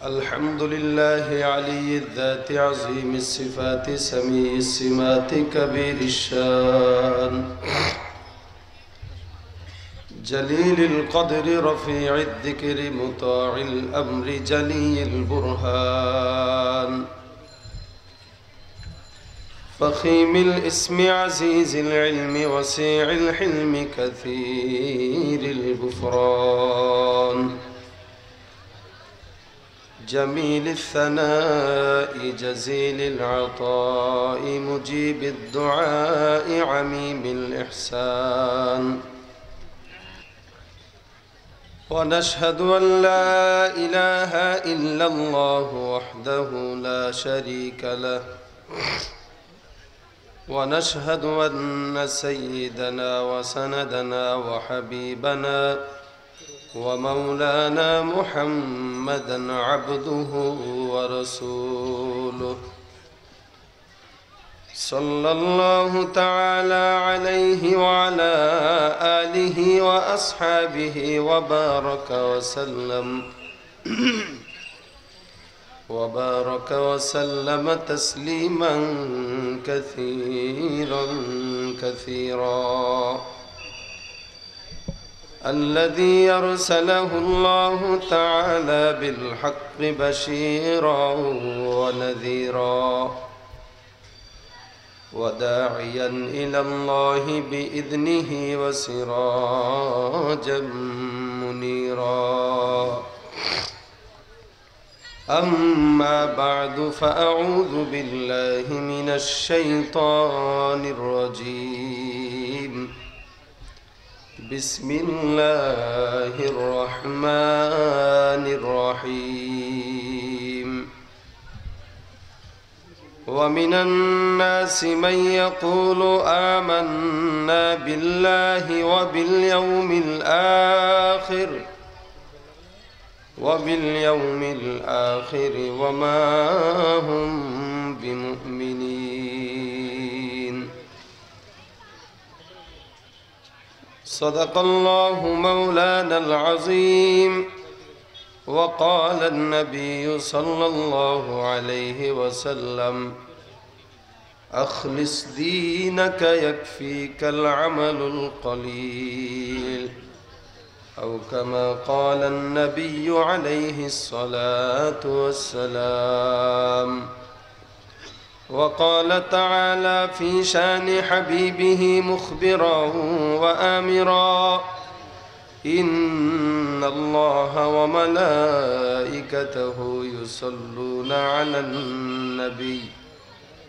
الحمد لله علي الذات عظيم الصفات سميع السمات كبير الشان جليل القدر رفيع الذكر مطاع الأمر جلي البرهان فخيم الاسم عزيز العلم وسيع الحلم كثير الغفران جميل الثناء جزيل العطاء مجيب الدعاء عميم الإحسان ونشهد أن لا إله إلا الله وحده لا شريك له ونشهد أن سيدنا وسندنا وحبيبنا ومولانا محمدا عبده ورسوله صلى الله تعالى عليه وعلى آله وأصحابه وبارك وسلم تسليما كثيرا الذي أرسله الله تعالى بالحق بشيرا ونذيرا وداعيا إلى الله بإذنه وسراجا منيرا أما بعد فأعوذ بالله من الشيطان الرجيم بسم الله الرحمن الرحيم ومن الناس من يقول آمنا بالله وباليوم الآخر وما هم بمؤمنين صدق الله مولانا العظيم وقال النبي صلى الله عليه وسلم أخلص دينك يكفيك العمل القليل أو كما قال النبي عليه الصلاة والسلام وقال تعالى في شان حبيبه مخبرا وآمرا إن الله وملائكته يصلون على النبي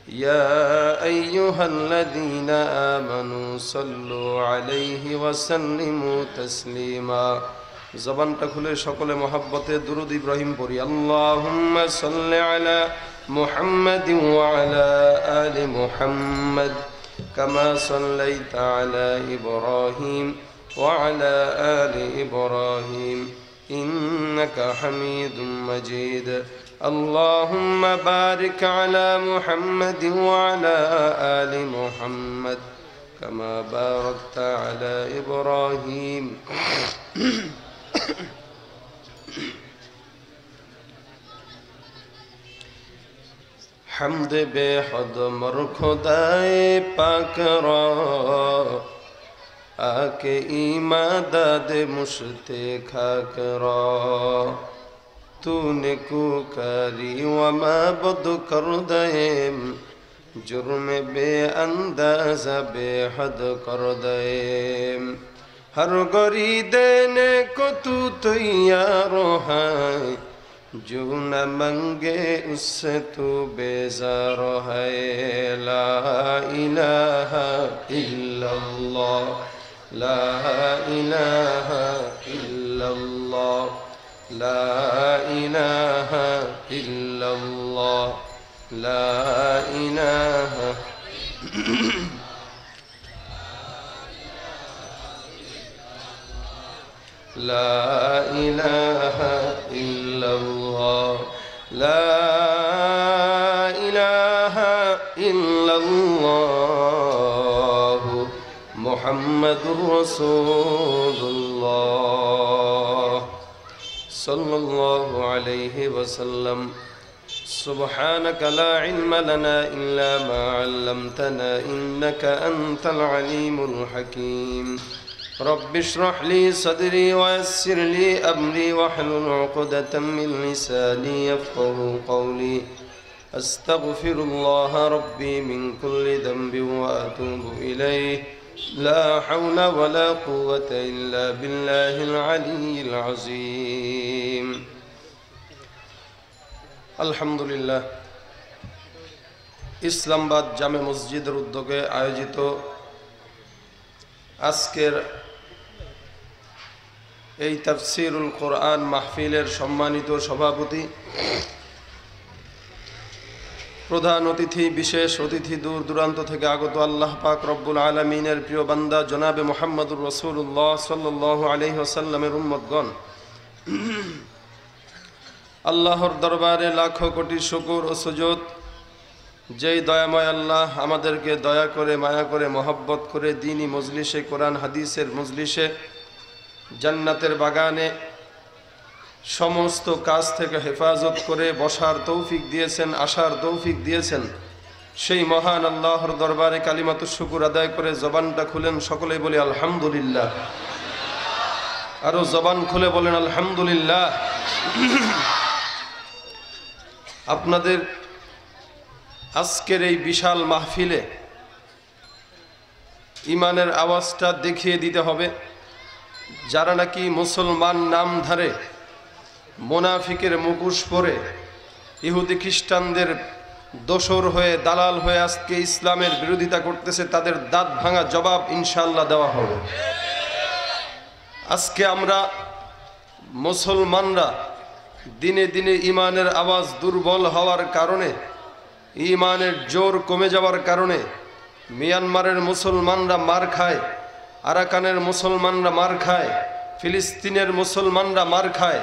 يا أيها الذين آمنوا صلوا عليه وسلموا تسليما زبانটা খুলে সকলে মহব্বতে দুরূদ ইব্রাহিম পড়ি আল্লাহুম্মা সাল্লি আলা মুহাম্মাদিন ওয়া আলা আলি মুহাম্মাদ কামা সাল্লাইতা আলা ইব্রাহিম ওয়া আলা আলি ইব্রাহিম ইন্নাকা হামিদুম মাজিদ اللهم بارك على محمد وعلى آل محمد كما باركت على إبراهيم حمد بحد مرخدائے پاک را آکے ایمان داد مشتے خاک را تو نے کو کری وما بد کر دے جرم بے اندازہ بے حد کر دے ہر گری دینے کو تو تیار ہے جو نہ منگے اس سے تو بیزار ہے لا الہ الا اللہ لا الہ الا اللہ لا إله إلا الله لا إله لا إله إلا الله لا إله إلا الله محمد رسول الله सल्लल्लाहु अलैहि वसल्लम। सुब्हानक ला इल्म लना इल्ला मा अल्लमतना इन्नका अंतल अलीमुल हकीम। रब्बि इश्रह ली सदरी वयस्सिर ली अमरी वहलुल उक़दतम मिन लिसानी यफ़क़हू क़ौली। अस्तग़फिरुल्लाह रब्बी मिन कुल्लि ज़ंबि व अतूबु इलैहि। ला हौला वला कुव्वता इल्ला बिल्लाहिल अलिय्यिल अज़ीम। अल्हम्दुलिल्लाह, इस्लामाबाद जामे मस्जिদের উদ্যোগে আয়োজিত আজকের এই তাফসীরুল কোরআন মাহফিলের সম্মানিত সভাপতি, প্রধান অতিথি, বিশেষ অতিথি, দূর দূরান্ত থেকে আগত আল্লাহ পাক রব্বুল আলামিনের প্রিয় বান্দা জনাবে মুহাম্মদুর রাসূলুল্লাহ সাল্লাল্লাহু আলাইহি ওয়াসাল্লামের উম্মতগণ, আল্লাহর দরবারে লাখো কোটি শুকর ও সুজুদ। যেই দয়াময় আল্লাহ আমাদেরকে দয়া করে, মায়া করে, মহব্বত করে দ্বীনি মজলিসে, কোরআন হাদিসের মজলিসে, জান্নাতের বাগানে সমস্ত কাজ থেকে হেফাজত করে বসার তৌফিক দিয়েছেন, আসার তৌফিক দিয়েছেন, সেই মহান আল্লাহর দরবারে কালিমাতু শুকুর আদায় করে জবানটা খুলেন, সকলেই বলি আলহামদুলিল্লাহ। আরো জবান খুলে বলেন আলহামদুলিল্লাহ। আপনাদের আজকের এই বিশাল মাহফিলে ইমানের আওয়াজটা দেখিয়ে দিতে হবে। যারা নাকি মুসলমান নাম ধারে মুনাফিকের মুখোশ পরে ইহুদি খ্রিস্টানদের দোসর হয়ে, দালাল হয়ে আজকে ইসলামের বিরোধিতা করতেছে, তাদের দাঁত ভাঙা জবাব ইনশাআল্লাহ দেওয়া হবে। আজকে আমরা মুসলমানরা দিনে দিনে ইমানের আওয়াজ দুর্বল হওয়ার কারণে, ইমানের জোর কমে যাওয়ার কারণে মিয়ানমারের মুসলমানরা মার খায়, আরাকানের মুসলমানরা মার খায়, ফিলিস্তিনের মুসলমানরা মার খায়,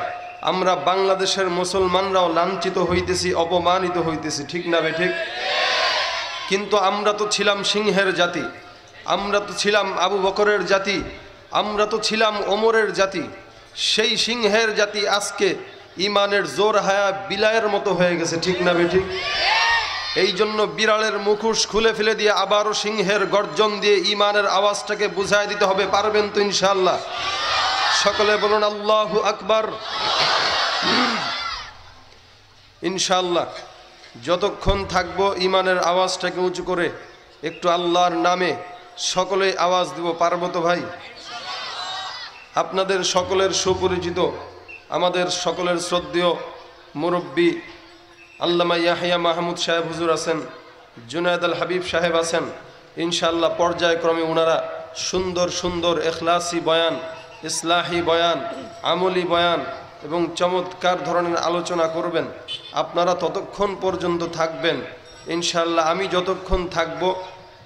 আমরা বাংলাদেশের মুসলমানরাও লাঞ্ছিত হইতেছি, অপমানিত হইতেছি, ঠিক না বেঠিক? কিন্তু আমরা তো ছিলাম সিংহের জাতি, আমরা তো ছিলাম আবু বকরের জাতি, আমরা তো ছিলাম ওমরের জাতি। সেই সিংহের জাতি আজকে ইমানের জোর হায়া বিলায়ের মতো হয়ে গেছে, ঠিক না বেঠিক? এই জন্য বিড়ালের মুখোশ খুলে ফেলে দিয়ে আবারও সিংহের গর্জন দিয়ে ইমানের আওয়াজটাকে বুঝায় দিতে হবে। পারবেন তো ইনশাআল্লাহ? সকলে বলুন আল্লাহু আকবার। ইনশাআল্লাহ যতক্ষণ থাকবো ইমানের আওয়াজটাকে উঁচু করে একটু আল্লাহর নামে সকলে আওয়াজ দিব। পারবো তো ভাই? আপনাদের সকলের সুপরিচিত, আমাদের সকলের শ্রদ্ধেয় মুরব্বী আল্লামা ইয়াহিয়া মাহমুদ সাহেব হুজুর আছেন, জুনায়েদ আল হাবিব সাহেব আছেন। ইনশাআল্লাহ পর্যায়ক্রমে ওনারা সুন্দর সুন্দর এখলাসি বয়ান, ইসলাহি বয়ান, আমলি বয়ান এবং চমৎকার ধরনের আলোচনা করবেন। আপনারা ততক্ষণ পর্যন্ত থাকবেন ইনশাআল্লাহ। আমি যতক্ষণ থাকব,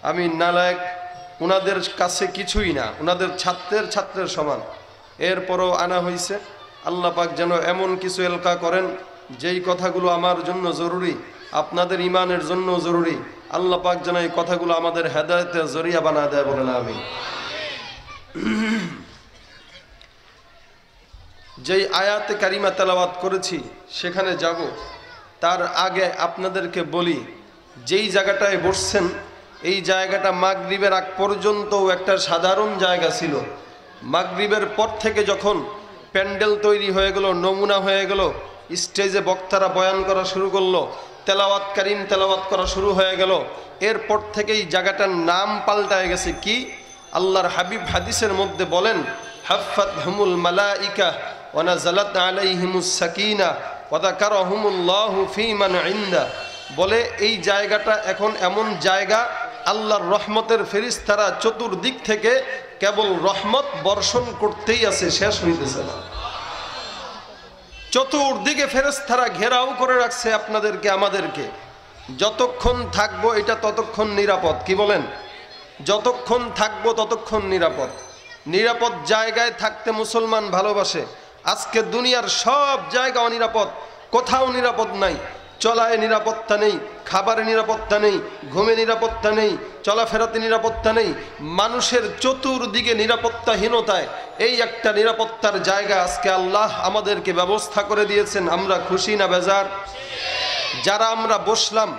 আমি নালায়েক, ওনাদের কাছে কিছুই না, ওনাদের ছাত্রের সমান। এরপরও আনা হয়েছে। আল্লাহ পাক যেন এমন কিছু এলকা করেন যেই কথাগুলো আমার জন্য জরুরি, আপনাদের ইমানের জন্য জরুরি। আল্লাহ পাক যেন এই কথাগুলো আমাদের হেদায়েতের জরিয়া বানায় দেয়, বলেন আমিন। যেই আয়াতে কারিমা তেলাওয়াত করেছি সেখানে যাব, তার আগে আপনাদেরকে বলি, যেই জায়গাটায় বসছেন এই জায়গাটা মাগরিবের আগ পর্যন্ত একটা সাধারণ জায়গা ছিল। মাগরিবের পর থেকে যখন প্যান্ডেল তৈরি হয়ে গেল, নমুনা হয়ে গেল, স্টেজে বক্তারা বয়ান করা শুরু করলো, তেলাওয়াত কারিম তেলাওয়াত করা শুরু হয়ে গেল, এরপর থেকেই জায়গাটার নাম পাল্টায় গেছে। কি? আল্লাহর হাবিব হাদিসের মধ্যে বলেন, হাফাতহুমুল মালাইকা ওয়া নাযালাত আলাইহিমুস সাকিনা ওয়া যাকারাহুমুল্লাহু ফী মান ইনদা। বলে এই জায়গাটা এখন এমন জায়গা, আল্লাহর রহমতের ফেরেশতারা চতুর্দিক থেকে কেবল রহমত বর্ষণ করতেই আছে, শেষ হইতেছে না। চতুর্দিকে ফেরেশতারা ঘেরাও করে রাখছে আপনাদেরকে, আমাদেরকে। যতক্ষণ থাকবো এটা ততক্ষণ নিরাপদ। কি বলেন? যতক্ষণ থাকবো ততক্ষণ নিরাপদ। নিরাপদ জায়গায় থাকতে মুসলমান ভালোবাসে। আজকে দুনিয়ার সব জায়গা অনিরাপদ, কোথাও নিরাপদ নাই। চলায় নিরাপত্তা নেই, খাবারে নিরাপত্তা নেই, ঘুমে নিরাপত্তা নেই, চলাফেরাতে নিরাপত্তা নেই, মানুষের চতুর্দিকে নিরাপত্তাহীনতায় এই একটা নিরাপত্তার জায়গা আজকে আল্লাহ আমাদেরকে ব্যবস্থা করে দিয়েছেন। আমরা খুশি না বেজার? যারা আমরা বসলাম,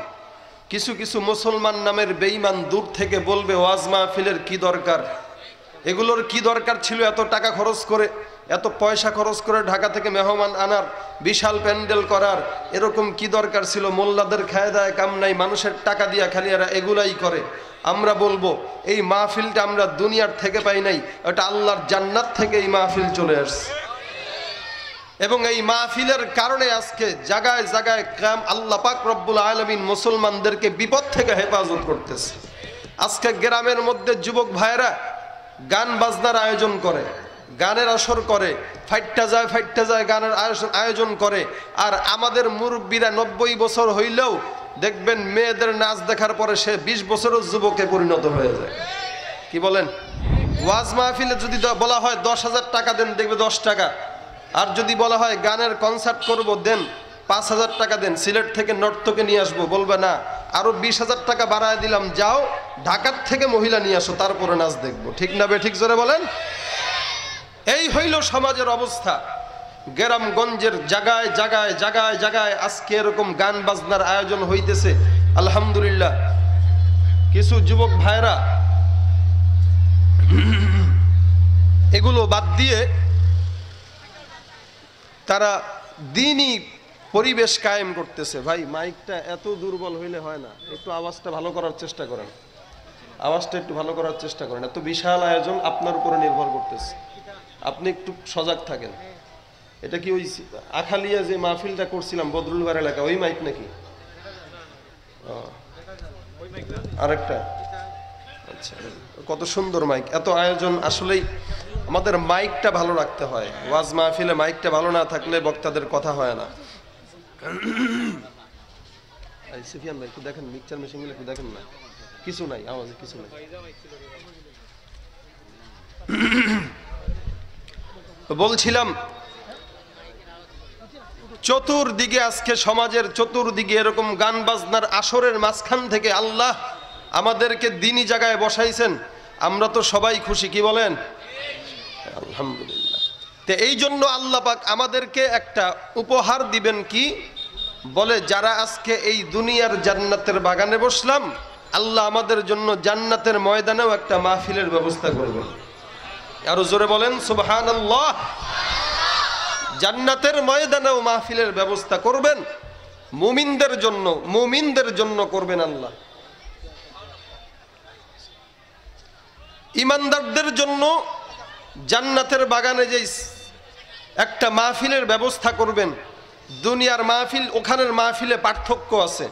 কিছু কিছু মুসলমান নামের বেঈমান দূর থেকে বলবে ওয়াজ মাহফিলের কি দরকার, এগুলোর কি দরকার ছিল এত টাকা খরচ করে, এত পয়সা খরচ করে ঢাকা থেকে মেহমান আনার, বিশাল প্যান্ডেল করার, এরকম কি দরকার ছিল? মোল্লাদের খায় দায় কাম নাই, মানুষের টাকা দিয়া খালি এরা এগুলাই করে। আমরা বলবো এই মাহফিলটা আমরা দুনিয়ার থেকে পাই নাই, ওটা আল্লাহর জান্নাত থেকে এই মাহফিল চলে আসছে। এবং এই মাহফিলের কারণে আজকে জায়গায় জায়গায় আল্লাহ পাক রব্বুল আলামিন মুসলমানদেরকে বিপদ থেকে হেফাজত করতেছে। আজকে গ্রামের মধ্যে যুবক ভাইয়েরা গান বাজনার আয়োজন করে, গানের আসর করে, ফাইটটা যায় গানের আয়োজন করে। আর আমাদের মুরব্বীরা 90 বছর হইলেও দেখবেন মেয়েদের নাচ দেখার পরে সে 20 বছরের যুবকে পরিণত হয়ে যায়। কি বলেন? ওয়াজ মাহফিলে যদি বলা হয় 10,000 টাকা দেন, দেখবে 10 টাকা। আর যদি বলা হয় গানের কনসার্ট করব, দেন 5,000 টাকা দেন, সিলেট থেকে নর্তকে নিয়ে আসবো, বলবে না আরো 20,000 টাকা বাড়ায় দিলাম, যাও ঢাকার থেকে মহিলা নিয়ে আসো, তারপরে নাচ দেখবো। ঠিক না বেঠিক জোরে বলেন? এই হইল সমাজের অবস্থা। গ্রামগঞ্জের জায়গায় জায়গায় জায়গায় জায়গায় আজকে এরকম গান বাজনার আয়োজন হইতেছে। আলহামদুলিল্লাহ, কিছু যুবক ভাইরা এগুলো বাদ দিয়ে তারা দ্বীনি পরিবেশ কায়েম করতেছে। ভাই মাইকটা এত দুর্বল হইলে হয় না, একটু আওয়াজটা ভালো করার চেষ্টা করেন, আওয়াজটা একটু ভালো করার চেষ্টা করেন। এত বিশাল আয়োজন আপনার উপরে নির্ভর করতেছে, আপনি একটু সজাগ থাকেন। এটা কি ওই আখালিয়া যে মাহফিলটা করছিলাম বদরুলবার এলাকা, ওই মাইক নাকি আরেকটা? আচ্ছা, কত সুন্দর মাইক, এত আয়োজন। আসলেই আমাদের মাইকটা ভালো রাখতে হয়। ওয়াজ মাহফিলে মাইকটা ভালো না থাকলে বক্তাদের কথা হয় না। সুফিয়ান ভাই একটু দেখেন, মিক্সচার মেশিনগুলো একটু দেখেন না, কিছু নাই, আওয়াজে কিছু নাই। বলছিলাম চতুর্দিকে আজকে সমাজের চতুর্দিকে এরকম গান বাজনার আসরের মাঝখান থেকে আল্লাহ আমাদেরকে দ্বীনি জায়গায় বসাইছেন। আমরা তো সবাই খুশি, কি বলেন? আলহামদুলিল্লাহ। তো এই জন্য আল্লাহ পাক আমাদেরকে একটা উপহার দিবেন, কি বলে, যারা আজকে এই দুনিয়ার জান্নাতের বাগানে বসলাম, আল্লাহ আমাদের জন্য জান্নাতের ময়দানেও একটা মাহফিলের ব্যবস্থা করবেন। আরো জোরে বলেন সুবহানাল্লাহ। জান্নাতের ময়দানেও মাহফিলের ব্যবস্থা করবেন মুমিনদের জন্য করবেন আল্লাহ। ইমানদারদের জন্য জান্নাতের বাগানে যে একটা মাহফিলের ব্যবস্থা করবেন। দুনিয়ার মাহফিল ওখানের মাহফিলে পার্থক্য আছে।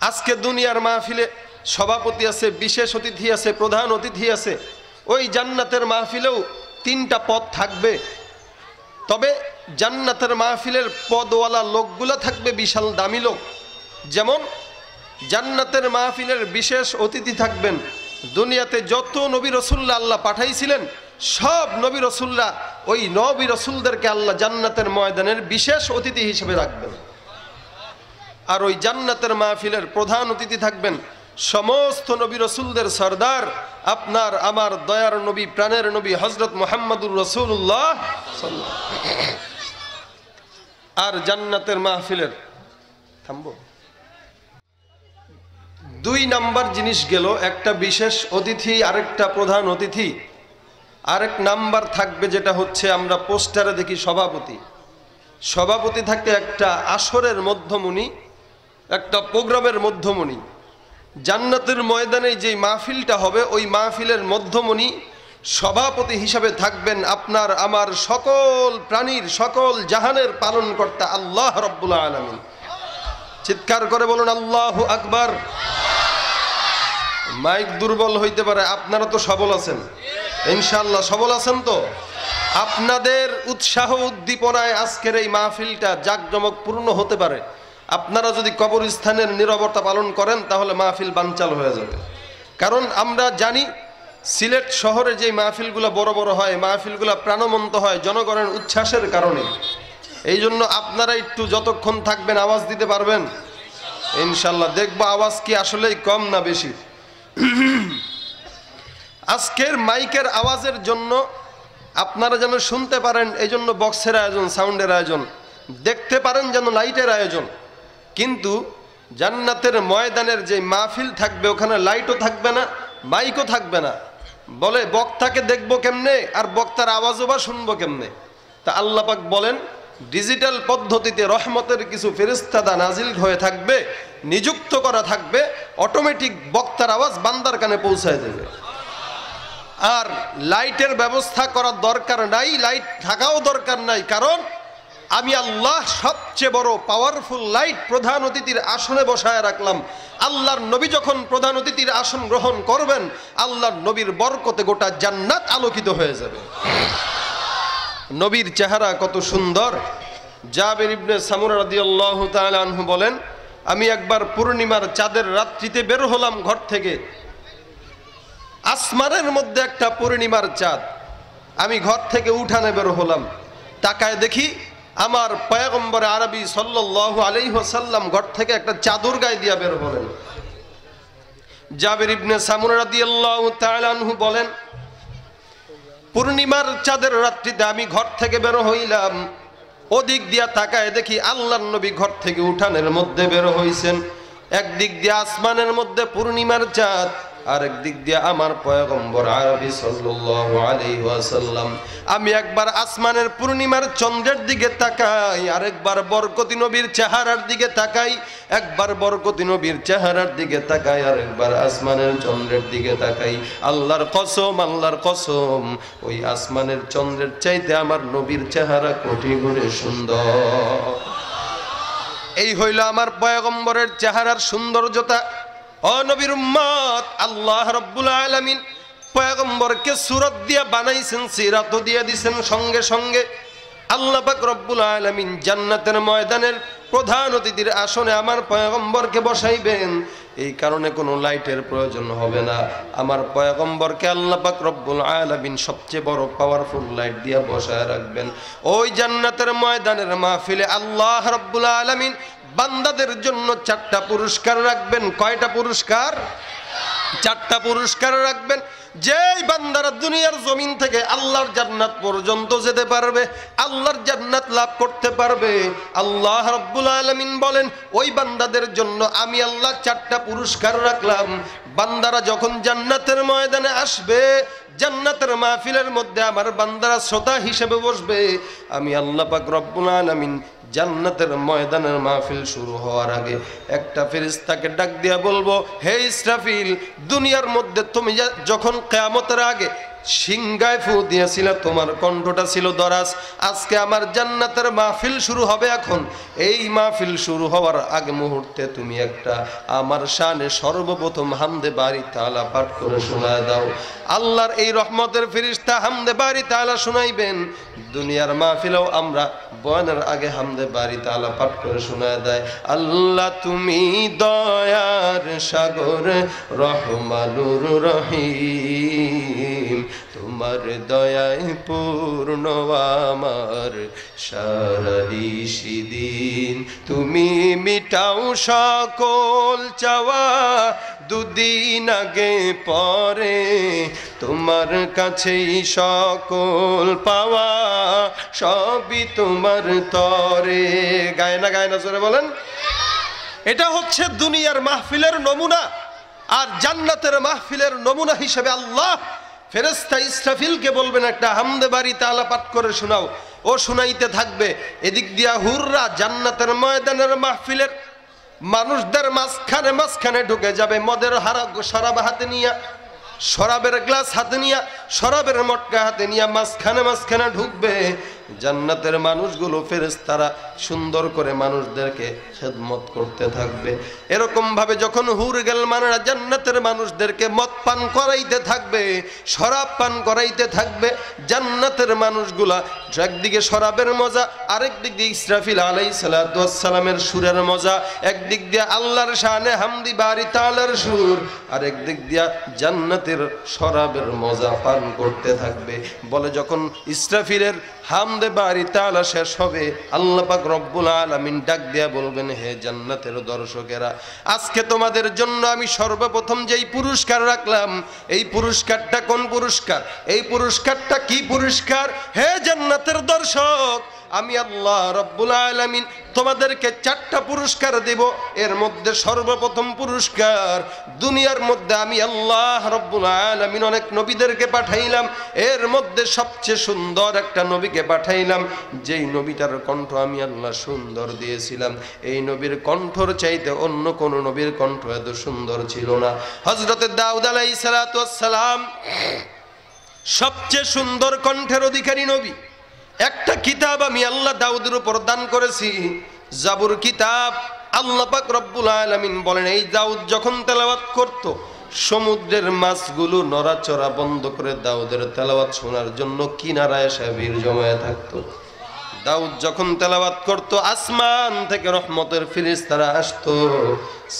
আজকে দুনিয়ার মাহফিলে সভাপতি আছে, বিশেষ অতিথি আছে, প্রধান অতিথি আছে। ওই জান্নাতের মাহফিলেও 3টা পদ থাকবে, তবে জান্নাতের মাহফিলের পদওয়ালা লোকগুলা থাকবে বিশাল দামি লোক। যেমন জান্নাতের মাহফিলের বিশেষ অতিথি থাকবেন দুনিয়াতে যত নবী রসুল্লাহ আল্লাহ পাঠাইছিলেন, সব নবী রসুল্লাহ ওই নবী রসুলদেরকে আল্লাহ জান্নাতের ময়দানের বিশেষ অতিথি হিসেবে রাখবেন। আর ওই জান্নাতের মাহফিলের প্রধান অতিথি থাকবেন সমস্ত নবী রসুলদের সরদার, আপনার আমার দয়ার নবী, প্রাণের নবী হযরত মুহাম্মদুর রাসূলুল্লাহ। আর জান্নাতের মাহফিলের থামবো 2 নাম্বার জিনিস গেল, একটা বিশেষ অতিথি, আরেকটা প্রধান অতিথি। আরেক নাম্বার থাকবে যেটা হচ্ছে আমরা পোস্টারে দেখি সভাপতি। সভাপতি থাকে একটা আসরের মধ্যমণি, একটা প্রোগ্রামের মধ্যমণি। জান্নাতের ময়দানে যে মাহফিলটা হবে ওই মাহফিলের মধ্যমণি সভাপতি হিসাবে থাকবেন আপনার আমার সকল প্রাণীর, সকল জাহানের পালনকর্তা আল্লাহ রাব্বুল আলামিন। চিৎকার করে বলুন আল্লাহু আকবার। মাইক দুর্বল হইতে পারে, আপনারা তো সবল আছেন ইনশাআল্লাহ, সবল আছেন তো? আপনাদের উৎসাহ উদ্দীপনায় আজকের এই মাহফিলটা জাঁকজমকপূর্ণ হতে পারে। আপনারা যদি কবরস্থানের নীরবতা পালন করেন তাহলে মাহফিল বানচাল হয়ে যাবে। কারণ আমরা জানি সিলেট শহরে যে মাহফিলগুলো বড় বড় হয়, মাহফিলগুলো প্রাণবন্ত হয় জনগণের উচ্ছ্বাসের কারণে। এই জন্য আপনারা একটু যতক্ষণ থাকবেন আওয়াজ দিতে পারবেন ইনশাল্লাহ। দেখবো আওয়াজ কি আসলেই কম না বেশি। আজকের মাইকের আওয়াজের জন্য আপনারা যেন শুনতে পারেন এই জন্য বক্সের আয়োজন, সাউন্ডের আয়োজন, দেখতে পারেন যেন লাইটের আয়োজন। কিন্তু জান্নাতের ময়দানের যে মাহফিল থাকবে ওখানে লাইটও থাকবে না, মাইকও থাকবে না। বলে বক্তাকে দেখবো কেমনে আর বক্তার আওয়াজও বা শুনবো কেমনে? তা আল্লাহ পাক বলেন ডিজিটাল পদ্ধতিতে রহমতের কিছু ফেরেশতা নাজিল হয়ে থাকবে, নিযুক্ত করা থাকবে, অটোমেটিক বক্তার আওয়াজ বান্দার কানে পৌঁছায় দেবে। আর লাইটের ব্যবস্থা করার দরকার নাই, লাইট থাকাও দরকার নাই, কারণ আমি আল্লাহ সবচেয়ে বড় পাওয়ারফুল লাইট প্রধান অতিথির আসনে বসায় রাখলাম। আল্লাহর নবী যখন প্রধান অতিথির আসন গ্রহণ করবেন, আল্লাহর নবীর বরকতে গোটা জান্নাত আলোকিত হয়ে যাবে। নবীর চেহারা কত সুন্দর। জাবের ইবনে সামুরা রাদিয়াল্লাহু তাআলা আনহু বলেন, আমি একবার পূর্ণিমার চাঁদের রাত্রিতে বের হলাম ঘর থেকে। আসমানের মধ্যে একটা পূর্ণিমার চাঁদ। আমি ঘর থেকে উঠানে বের হলাম, তাকায় দেখি আমার পয়গম্বর আরবি সাল্লাল্লাহু আলাইহি ওয়াসাল্লাম ঘর থেকে একটা চাদর গায়ে দিয়া বের হলেন। জাবের ইবনে সামুরা রাদিয়াল্লাহু তাআলা আনহু বলেন, পূর্ণিমার চাঁদের রাত্রিতে আমি ঘর থেকে বের হইলাম, ওদিক দিয়া তাকায় দেখি আল্লাহর নবী ঘর থেকে উঠানের মধ্যে বের হইছেন। একদিক দিয়ে আসমানের মধ্যে পূর্ণিমার চাঁদ, আরেক দিক দিয়ে আমার পয়গম্বর আরবি সাল্লাল্লাহু আলাইহি ওয়াসাল্লাম। আমি একবার আসমানের পূর্ণিমার চন্দ্রের দিকে তাকাই, আরেকবার বরকতি নবীর চেহারার দিকে তাকাই, একবার বরকতি নবীর চেহারার দিকে তাকাই, আরেকবার আসমানের চন্দ্রের দিকে তাকাই। আল্লাহর কসম, আল্লাহর কসম, ওই আসমানের চন্দ্রের চাইতে আমার নবীর চেহারা কোটি গুণে সুন্দর। এই হইল আমার পয়গম্বরের চেহারার সৌন্দর্যতা। ও নবীর উম্মত, আল্লাহ রাব্বুল আলামিন পয়গম্বরকে সূরত দিয়ে বানাইছেন, সিরাত দিয়ে দিবেন। সঙ্গে সঙ্গে আল্লাহ পাক রব্বুল আলামিন জান্নাতের ময়দানের প্রধান অতিথির আসনে আমার পয়গম্বরকে বসাইবেন। এই কারণে কোনো লাইটের প্রয়োজন হবে না। আমার পয়গম্বরকে আল্লাহ পাক রব্বুল আলামিন সবচেয়ে বড় পাওয়ারফুল লাইট দিয়ে বসায় রাখবেন। ওই জান্নাতের ময়দানের মাহফিলে আল্লাহ রব্বুল আলামিন বান্দাদের জন্য 4টা পুরস্কার রাখবেন। কয়টা পুরস্কার? 4টা পুরস্কার রাখবেন। যেই বান্দারা দুনিয়ার জমিন থেকে আল্লাহর জান্নাত পর্যন্ত যেতে পারবে, আল্লাহর জান্নাত লাভ করতে পারবে, আল্লাহ রাব্বুল আলামিন বলেন ওই বান্দাদের জন্য আমি আল্লাহ 4টা পুরস্কার রাখলাম। বান্দারা যখন জান্নাতের ময়দানে আসবে, জান্নাতের মাহফিলের মধ্যে আমার বান্দারা শ্রোতা হিসেবে বসবে, আমি আল্লাহ পাক রব্বুল আলামিন জান্নাতের ময়দানের মাহফিল শুরু হওয়ার আগে একটা ফেরেশতাকে ডাক দিয়া বলবো, হে ইসরাফিল, দুনিয়ার মধ্যে তুমি যখন কিয়ামতের আগে সিংহায় ফু দিয়েছিল, তোমার কণ্ঠটা ছিল দরাজ। আজকে আমার জান্নাতের মাহফিল শুরু হবে। এখন এই মাহফিল শুরু হওয়ার আগে মুহূর্তে তুমি একটা আমার শানে সর্বপ্রথম হামদে বারি তাআলা পাঠ করে শোনায় দাও। আল্লাহর এই রহমতের ফেরেশতা হামদে বারি তাআলা শোনাইবেন। দুনিয়ার মাহফিলেও আমরা বয়ানের আগে হামদে বারি তাআলা পাঠ করে শোনায় দেয়। আল্লাহ তুমি দয়ার সাগর, রহমানুর রহিম, তোমার দয়ায় পূর্ণ আমার সারা নিশিদিন। তুমি মিটাও সকল চাওয়া, দুদিন আগে পরে তোমার কাছেই সকল পাওয়া, সবই তোমার তরে। গায় না গায় না জোরে বলেন। এটা হচ্ছে দুনিয়ার মাহফিলের নমুনা। আর জান্নাতের মাহফিলের নমুনা হিসেবে আল্লাহ ফেরেশতা ইসরাফিলকে বলবেন একটা হামদে বারি তাআলা পাঠ করে শোনাও। ও শুনাইতে থাকবে। এদিক দিয়া হুররা জান্নাতের ময়দানের মাহফিলের মানুষদের মাঝখানে মাঝখানে ঢুকে যাবে, মদের শরাব হাতে নিয়ে, শরাবের গ্লাস হাতে নিয়ে, শরাবের মটকা হাতে নিয়ে মাঝখানে মাঝখানে ঢুকবে। জান্নাতের মানুষগুলো ফেরেশতারা সুন্দর করে মানুষদেরকে খেদমত করতে থাকবে। এরকম ভাবে যখন হুর গেলমানরা জান্নাতের মানুষদেরকে মদ পান করাইতে থাকবে, শরাব পান করাইতে থাকবে, জান্নাতের মানুষগুলা একদিকে শরাবের মজা, আরেক দিক দিয়ে ইসরাফিল আলাইহিস সালাতু ওয়াস সালামের সুরের মজা, একদিক দিয়ে আল্লাহর শানে হামদি বারি তাআলার সুর, আরেক দিক দিয়ে জান্নাতের শরাবের মজা পান পান করতে থাকবে। বলে যখন ইসরাফিলের হামদে বারি তাআলা শেষ হবে, আল্লাহ পাক রব্বুল আলামিন ডাক দিয়া বলবেন, হে জান্নাতের দর্শকেরা, আজকে তোমাদের জন্য আমি সর্বপ্রথম যেই পুরস্কার রাখলাম, এই পুরস্কারটা কোন পুরস্কার? এই পুরস্কারটা কি পুরস্কার? হে জান্নাতের দর্শক, আমি আল্লাহ রব্বুল আলামিন তোমাদেরকে 4টা পুরস্কার দেব। এর মধ্যে সর্বপ্রথম পুরস্কার, দুনিয়ার মধ্যে আমি আল্লাহ রব্বুল আলামিন অনেক নবীদেরকে পাঠাইলাম, এর মধ্যে সবচেয়ে সুন্দর একটা নবীকে পাঠাইলাম, যেই নবীটার কণ্ঠ আমি আল্লাহ সুন্দর দিয়েছিলাম। এই নবীর কণ্ঠর চাইতে অন্য কোন নবীর কণ্ঠ এত সুন্দর ছিল না। হযরত দাউদ আলাইহিস সালাতু ওয়াস সালাম সবচেয়ে সুন্দর কণ্ঠের অধিকারী নবী। একটা কিতাব আমি আল্লাহ দাউদের উপর দান করেছি, জাবুর কিতাব। আল্লাহ পাক রব্বুল আলামিন বলেন, এই দাউদ যখন তেলাওয়াত করত, সমুদ্রের মাছগুলো নড়াচড়া বন্ধ করে দাউদের তেলাওয়াত শোনার জন্য কিনারায় এসে ভিড় জমায়ে থাকতো। দাউদ যখন তেলাওয়াত করত, আসমান থেকে রহমতের ফেরেশতারা আসতো,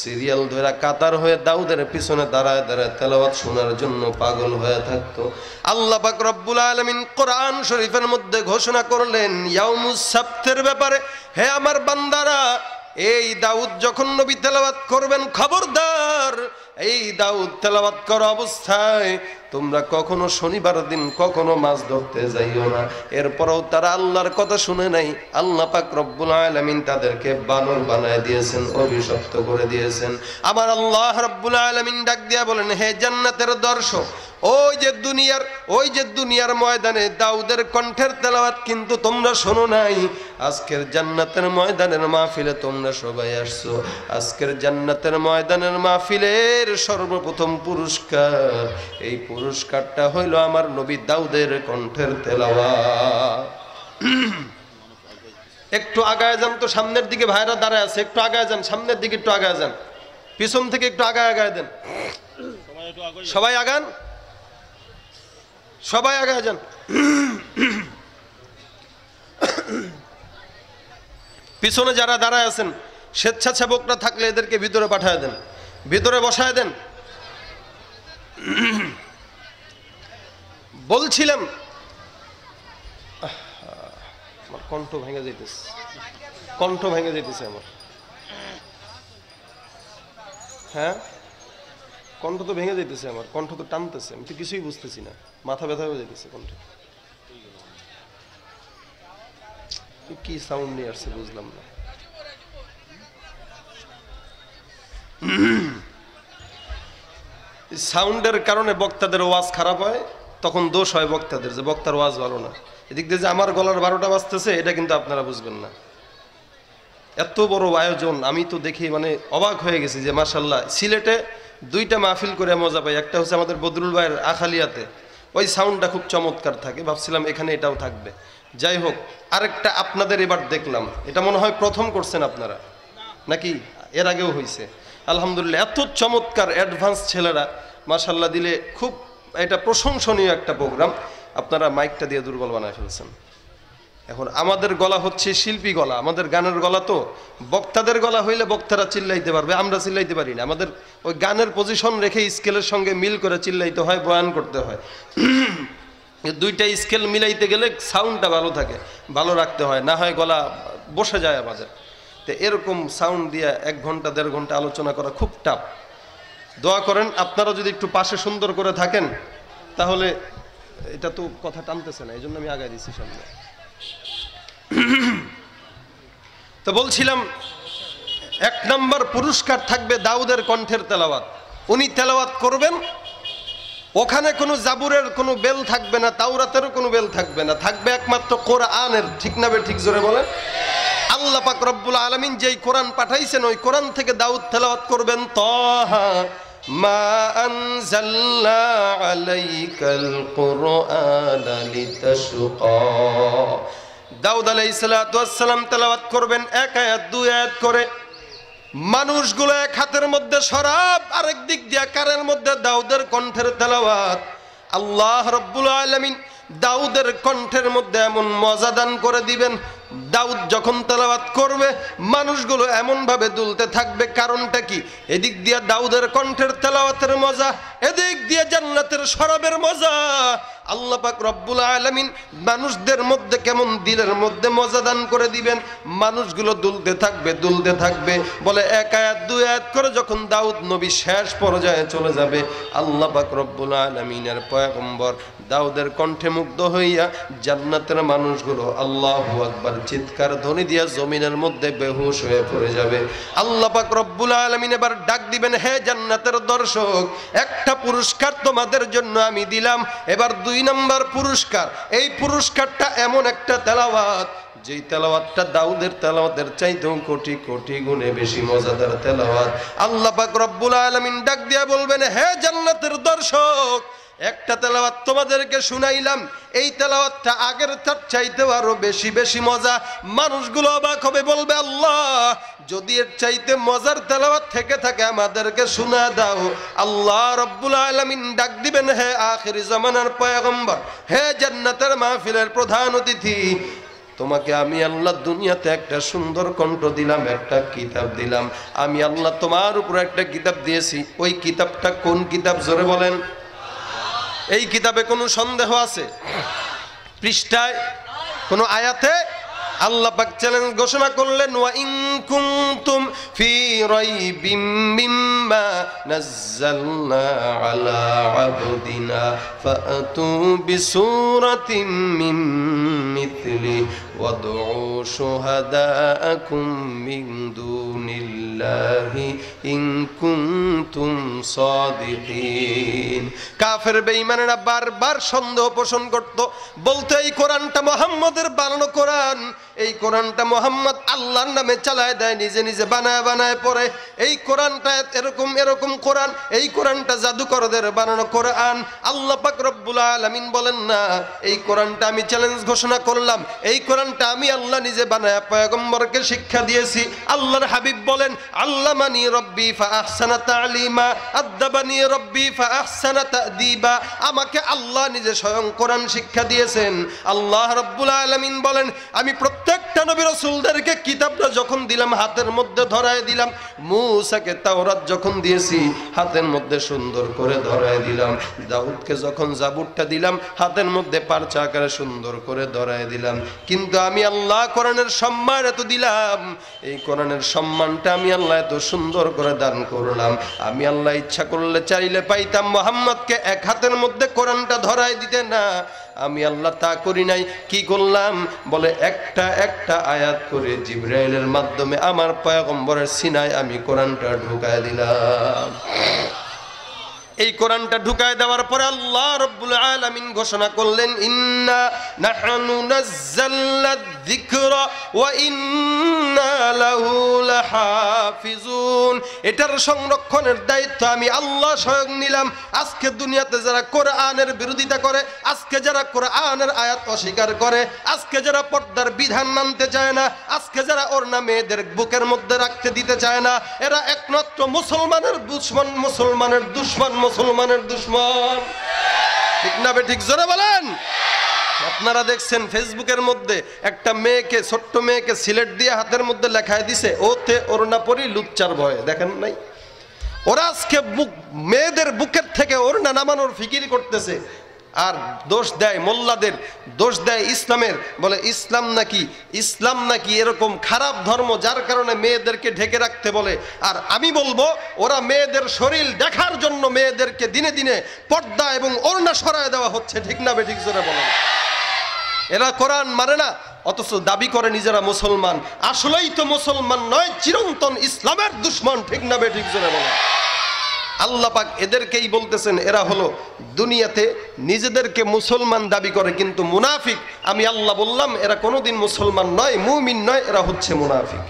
সিরিয়াল ধরে কাতার হয়ে দাউদের পিছনে দাঁড়ায় দাঁড়ায় তেলাওয়াত শোনার জন্য পাগল হয়ে থাকতো। আল্লাহ পাক রব্বুল আলামিন কোরআন শরীফের মধ্যে ঘোষণা করলেন ইয়াউমুস সাবতের ব্যাপারে, হে আমার বান্দারা, এই দাউদ যখন নবী তেলাওয়াত করবেন, খবরদার এই দাউদ তেলাওয়াত করা অবস্থায় তোমরা কখনো শনিবার দিন কখনো মাছ ধরতে যাইও না। এরপরেও তারা আল্লাহর কথা শুনে নাই। আল্লাহ পাক রব্বুল আলামিন তাদেরকে বানর বানায় দিয়েছেন, অভিশপ্ত করে দিয়েছেন। আমার আল্লাহ রব্বুল আলামিন ডাক দিয়া বলেন, হে জান্নাতের দর্শক, ওই যে দুনিয়ার ময়দানে দাউদের কণ্ঠের তেলাওয়াত কিন্তু তোমরা শোনো নাই। আজকের জান্নাতের ময়দানের মাহফিলে তোমরা সবাই আসছো। আজকের জান্নাতের ময়দানের মাহফিলের সর্বপ্রথম পুরস্কার, এই পুরস্কারটা হইল আমার নবী দাউদের কণ্ঠের তেলাওয়াত। একটু আগায় যান তো, সামনের দিকে ভাইরা দাঁড়ায় আছে, একটু আগায় যান, সামনের দিকে একটু আগায় যান, পিছন থেকে একটু আগায় দেন, সবাই আগান, সবাই আগায় যান। পিছনে যারা দাঁড়ায় আছেন স্বেচ্ছাসেবকরা থাকলে এদেরকে ভিতরে পাঠায় দেন, ভিতরে বসায় দেন। বলছিলাম আমার কণ্ঠ ভেঙে যেতেছে আমার, হ্যাঁ কণ্ঠ তো ভেঙে যেতেছে আমার, কণ্ঠ তো টানতেছে, আমি তো কিছুই বুঝতেছি না, মাথা ব্যথা হয়ে যেতেছে কণ্ঠ। কি সাউন্ড নিয়ে আসছে বুঝলাম না। সাউন্ডের কারণে বক্তাদের ওয়াজ খারাপ হয়, তখন দোষ হয় বক্তাদের, যে বক্তার ওয়াজ ভালো না। এদিক দিয়ে যে আমার গলার 12টা বাজতেছে, এটা কিন্তু আপনারা বুঝবেন না। এত বড় আয়োজন, আমি তো দেখি মানে অবাক হয়ে গেছি যে মাশাআল্লাহ। সিলেটে 2টা মাহফিল করে মজা পাই, একটা হচ্ছে আমাদের বদরুল ভাইয়ের আখালিয়াতে, ওই সাউন্ডটা খুব চমৎকার থাকে, ভাবছিলাম এখানে এটাও থাকবে। যাই হোক, আরেকটা আপনাদের এবার দেখলাম, এটা মনে হয় প্রথম করছেন আপনারা নাকি এর আগেও হয়েছে? আলহামদুলিল্লাহ, এত চমৎকার অ্যাডভান্স ছেলেরা মাশাআল্লাহ দিলে, খুব এটা প্রশংসনীয় একটা প্রোগ্রাম। আপনারা মাইকটা দিয়ে দুর্বল বানায় ফেলছেন। এখন আমাদের গলা হচ্ছে শিল্পী গলা, আমাদের গানের গলা, তো বক্তাদের গলা হইলে বক্তারা চিল্লাইতে পারবে, আমরা চিল্লাইতে পারি না। আমাদের ওই গানের পজিশন রেখে স্কেলের সঙ্গে মিল করে চিল্লাইতে হয়, বয়ান করতে হয়। 2টা স্কেল মিলাইতে গেলে সাউন্ডটা ভালো থাকে, ভালো রাখতে হয়, না হয় গলা বসে যায় আমাদের। তো এরকম সাউন্ড দিয়ে 1 ঘন্টা 1.5 ঘন্টা আলোচনা করা খুব টাফ। দোয়া করেন আপনারা যদি একটু পাশে সুন্দর করে থাকেন, তাহলে এটা তো কথা টানতেছে না, এই জন্য আমি আগায় দিচ্ছি সামনে। তো বলছিলাম 1 নম্বর পুরস্কার থাকবে দাউদের কণ্ঠের তেলাওয়াত। উনি তেলাওয়াত করবেন, ওখানে কোনো জাবুরের কোনো বেল থাকবে না, তাওরাতেরও কোনো বেল থাকবে না, থাকবে একমাত্র কোরআনের। ঠিক না ঠিক জোরে বলেন। আল্লাহ পাক রব্বুল আলামিন যেই কোরআন পাঠাইছেন, ওই কোরআন থেকে দাউদ তেলাওয়াত করবেন, তাহা মা আনজালনা আলাইকাল কুরআনা লিতাশকা। দাউদ আলাইহিস সালাতু ওয়াস সালাম তেলাওয়াত করবেন 1 আয়াত 2 আয়াত করে। মানুষগুলো এক হাতের মধ্যে শরাব, আরেক দিক দিয়ে কানের মধ্যে দাউদের কণ্ঠের তেলাওয়াত। আল্লাহ রব্বুল আলামিন দাউদের কণ্ঠের মধ্যে এমন মজা দান করে দিবেন, দাউদ যখন তেলাওয়াত করবে মানুষগুলো এমন ভাবে দুলতে থাকবে। কারণটা কি? এদিক দিয়ে দাউদের কণ্ঠের তেলাওয়াতের মজা, এদিক দিয়ে জান্নাতের শরাবের মজা। আল্লাহ পাক রব্বুল আলামিন মানুষদের মধ্যে কেমন দিলের মধ্যে মজা দান করে দিবেন। মানুষগুলো দুলতে থাকবে দুলতে থাকবে। বলে এক আয়াত দুই আয়াত করে যখন দাউদ নবী শেষ পর্যায়ে চলে যাবে, আল্লাহ পাক রব্বুল আলামিনের পয়গম্বর দাউদের কণ্ঠে মুগ্ধ হইয়া জান্নাতের মানুষগুলো আল্লাহু আকবার চিৎকার ধ্বনি দিয়া জমিনের মধ্যে বেহুশ হয়ে পড়ে যাবে। আল্লাহ পাক রব্বুল আলামিন এবার ডাক দিবেন, হে জান্নাতের দর্শক, একটা পুরস্কার তোমাদের জন্য আমি দিলাম। এবার 2 নম্বর পুরস্কার। এই পুরস্কারটা এমন একটা তেলাওয়াত, যেই তেলাওয়াতটা দাউদের তেলাওয়াতের চাইতেও কোটি কোটি গুণে বেশি মজাদার তেলাওয়াত। আল্লাহ পাক রব্বুল আলামিন ডাক দিয়া বলবেন, হে জান্নাতের দর্শক, একটা তেলাওয়াত তোমাদেরকে শুনাইলাম, এই তেলাওয়াতটা আগের তার চাইতেও আরো বেশি বেশি মজা। মানুষগুলো অবাক হবে, বলবে আল্লাহ যদি এর চাইতে মজার তেলাওয়াত থেকে থাকে আমাদেরকে শোনা দাও। আল্লাহ রব্বুল আলামিন ডাক দিবেন, হে আখিরি জামানার পয়গম্বর, হে জান্নাতের মাহফিলের প্রধান অতিথি, তোমাকে আমি আল্লাহ দুনিয়াতে একটা সুন্দর কণ্ঠ দিলাম, একটা কিতাব দিলাম। আমি আল্লাহ তোমার উপর একটা কিতাব দিয়েছি। ওই কিতাবটা কোন কিতাব? জোরে বলেন। এই কিতাবে কোনো সন্দেহ আছে? পৃষ্ঠায় কোনো আয়াতে? আল্লাহ পাক চ্যালেঞ্জ ঘোষণা করলেন, ওয়া ইন কুনতুম ফি রাইবিম মিম্মা নাযালনা আলা আবদিনা ফাতু বিসূরাতিন মিন মিথলি ওয়াদউ শুহাদাআকুম মিন দুনিল্লাহি ইন কুনতুম সাদিকিন। কাফের বেঈমানেরা বারবার সন্দেহ পোষণ করত, বলতো এই কোরআনটা মুহাম্মদের বানানো কোরআন, এই কোরআনটা মুহাম্মদ আল্লাহর নামে চালায় দেয়, নিজে নিজে বানায় বানায় পড়ে। এই কোরআনটা এরকম এরকম কোরআন, এই কোরআনটা জাদুকরদের বানানো কোরআন। আল্লাহ পাক রব্বুল আলামিন বলেন না, এই কোরআনটা আমি চ্যালেঞ্জ ঘোষণা করলাম, এই কোরআনটা আমি আল্লাহ নিজে বানায় পয়গম্বরকে শিক্ষা দিয়েছি। আল্লাহর হাবিব বলেন, আল্লামানি রব্বি ফাআহসানা তা'লিমা আদাবানি রব্বি ফাআহসানা তা'দিবা। আমাকে আল্লাহ নিজে স্বয়ং কোরআন শিক্ষা দিয়েছেন। আল্লাহ রব্বুল আলামিন বলেন, আমি প্রত্যেকটা নবী রাসূলদেরকে কিতাবটা যখন দিলাম হাতের মধ্যে ধরায় দিলাম। মূসাকে তাওরাত যখন দিয়েছি হাতের মধ্যে সুন্দর করে ধরায় দিলাম। দাউদকে যখন জাবুরটা দিলাম হাতের মধ্যে পারচা আকারে সুন্দর করে ধরায় দিলাম। কিন্তু আমি আল্লাহ কোরআনের সম্মান এত দিলাম, এই কোরআনের সম্মানটা আমি আল্লাহ এত সুন্দর করে দান করলাম। আমি আল্লাহ ইচ্ছা করলে চাইলে পাইতাম মুহাম্মদকে এক হাতের মধ্যে কোরআনটা ধরায় দিতে, না, আমি আল্লাহ তা করি নাই। কি করলাম? বলে একটা একটা আয়াত করে জিবরাইলের মাধ্যমে আমার পয়গম্বরের সিনায় আমি কোরআনটা ঢুকায় দিলাম। এই কোরআনটা ঢুকায় দেওয়ার পরে আল্লাহ রাব্বুল আলামিন ঘোষণা করলেন, ইন্না নাহনু নাযালনা যিকরা ওয়া ইন্না লাহু লাহাফিজুন। এটার সংরক্ষণের দায়িত্ব আমি আল্লাহ স্বয়ং নিলাম। আজকে দুনিয়াতে যারা কোরআনের বিরোধিতা করে, আজকে যারা কোরআনের আয়াত অস্বীকার করে, আজকে যারা পর্দার বিধান মানতে চায় না, আজকে যারা ওড়না মেয়েদের বুকের মধ্যে রাখতে দিতে চায় না, এরা একমাত্র মুসলমানের দুশমন, মুসলমানের দুশমন, মুসলমানের দুশমন। ঠিক না বে ঠিক? জোরে বলেন। আপনারা দেখছেন ফেসবুকের মধ্যে একটা মেয়েকে, ছোট্ট মেয়েকে সিলেট দিয়ে হাতের মধ্যে লেখায় দিছে, ওতে ওড়না পরি লুচ্চার ভয়ে। দেখেন নাই? ওরা আজকে মেয়েদের বুকের থেকে ওড়না নামানোর ফিকির করতেছে। আর দোষ দেয় মোল্লাদের, দোষ দেয় ইসলামের। বলে ইসলাম নাকি এরকম খারাপ ধর্ম, যার কারণে মেয়েদেরকে ঢেকে রাখতে বলে। আর আমি বলবো, ওরা মেয়েদের শরীর দেখার জন্য মেয়েদেরকে দিনে দিনে পর্দা এবং ওড়না সরায় দেওয়া হচ্ছে। ঠিক না বে ঠিক? জোরে বলেন। এরা কোরআন মানে না, অথচ দাবি করে নিজেরা মুসলমান। আসলেই তো মুসলমান নয়, চিরন্তন ইসলামের দুশমন। ঠিক না বে ঠিক? জোরে বলেন। আল্লাহ পাক এদেরকেই বলতেছেন, এরা হলো দুনিয়াতে নিজেদেরকে মুসলমান দাবি করে কিন্তু মুনাফিক। আমি আল্লাহ বললাম এরা কোনোদিন মুসলমান নয়, মুমিন নয়, এরা হচ্ছে মুনাফিক।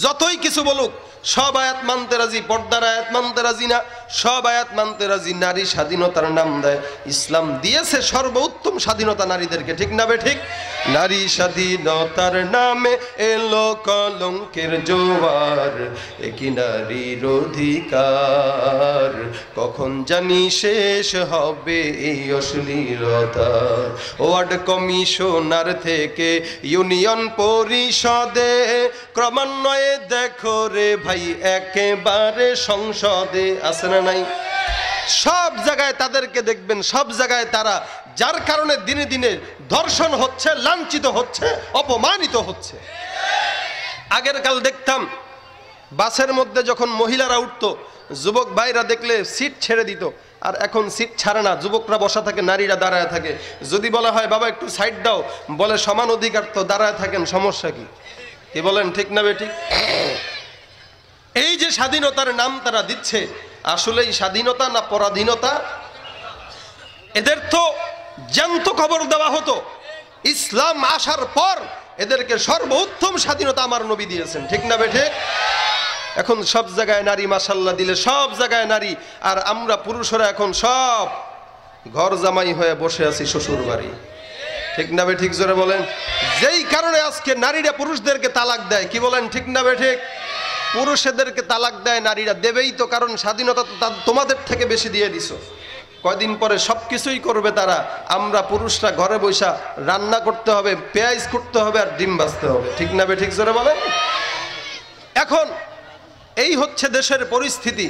যতই কিছু বলুক, সব আয়াত মানতে রাজি, পর্দার আয়াত মানতে রাজি না, সব আয়াত মানতে রাজি। নারী স্বাধীনতার নাম দেয়। ইসলাম দিয়েছে সর্বোত্তম স্বাধীনতা নারীদেরকে, ঠিক না বে ঠিক? নারী স্বাধীনতার নামে এলো কলঙ্কের জোয়ার, একই নারীর অধিকার কখন জানি শেষ হবে এই অশ্লীলতা। ওয়ার্ড কমিশনার থেকে ইউনিয়ন পরিষদে, ক্রমান্বয়ে দেখো রে ভাই একেবারে সংসদে, আছে না নাই? সব জায়গায় তাদেরকে দেখবেন, সব জায়গায় তারা, যার কারণে দিনে দিনে ধর্ষণ হচ্ছে, লাঞ্ছিত হচ্ছে, অপমানিত হচ্ছে। আগের কাল দেখতাম বাসের মধ্যে যখন মহিলারা উঠতো, যুবক ভাইরা দেখলে সিট ছেড়ে দিত, আর এখন সিট ছাড়ে না, যুবকরা বসা থাকে, নারীরা দাঁড়ায় থাকে। যদি বলা হয় বাবা একটু সাইড দাও, বলে সমান অধিকার তো, দাঁড়ায় থাকেন, সমস্যা কি? কি বলেন, ঠিক না বেটি? এই যে স্বাধীনতার নাম তারা দিচ্ছে, আসলেই স্বাধীনতা না পরাধীনতা? এদের তো জ্যান্ত খবর দেওয়া হতো। ইসলাম আসার পর এদেরকে সর্বোত্তম স্বাধীনতা আমার নবী দিয়েছেন, ঠিক না বেঠে? এখন সব জায়গায় নারী, মাশাআল্লাহ দিলে সব জায়গায় নারী, আর আমরা পুরুষরা এখন সব ঘর জামাই হয়ে বসে আছি শ্বশুর বাড়ি, ঠিক না বে ঠিক? জোরে বলেন। যেই কারণে আজকে নারীরা পুরুষদেরকে তালাক দেয়, কি বলেন, ঠিক না বে ঠিক? পুরুষদেরকে তালাক দেয় নারীরা, দেবেই তো, কারণ স্বাধীনতা তো তোমাদের থেকে বেশি দিয়ে দিছো। কয়দিন পরে সবকিছুই করবে তারা, আমরা পুরুষরা ঘরে বসা রান্না করতে হবে, পেঁয়াজ করতে হবে, আর ডিম ভাজতে হবে, ঠিক না বে ঠিক? জোরে বলেন। এখন এই হচ্ছে দেশের পরিস্থিতি।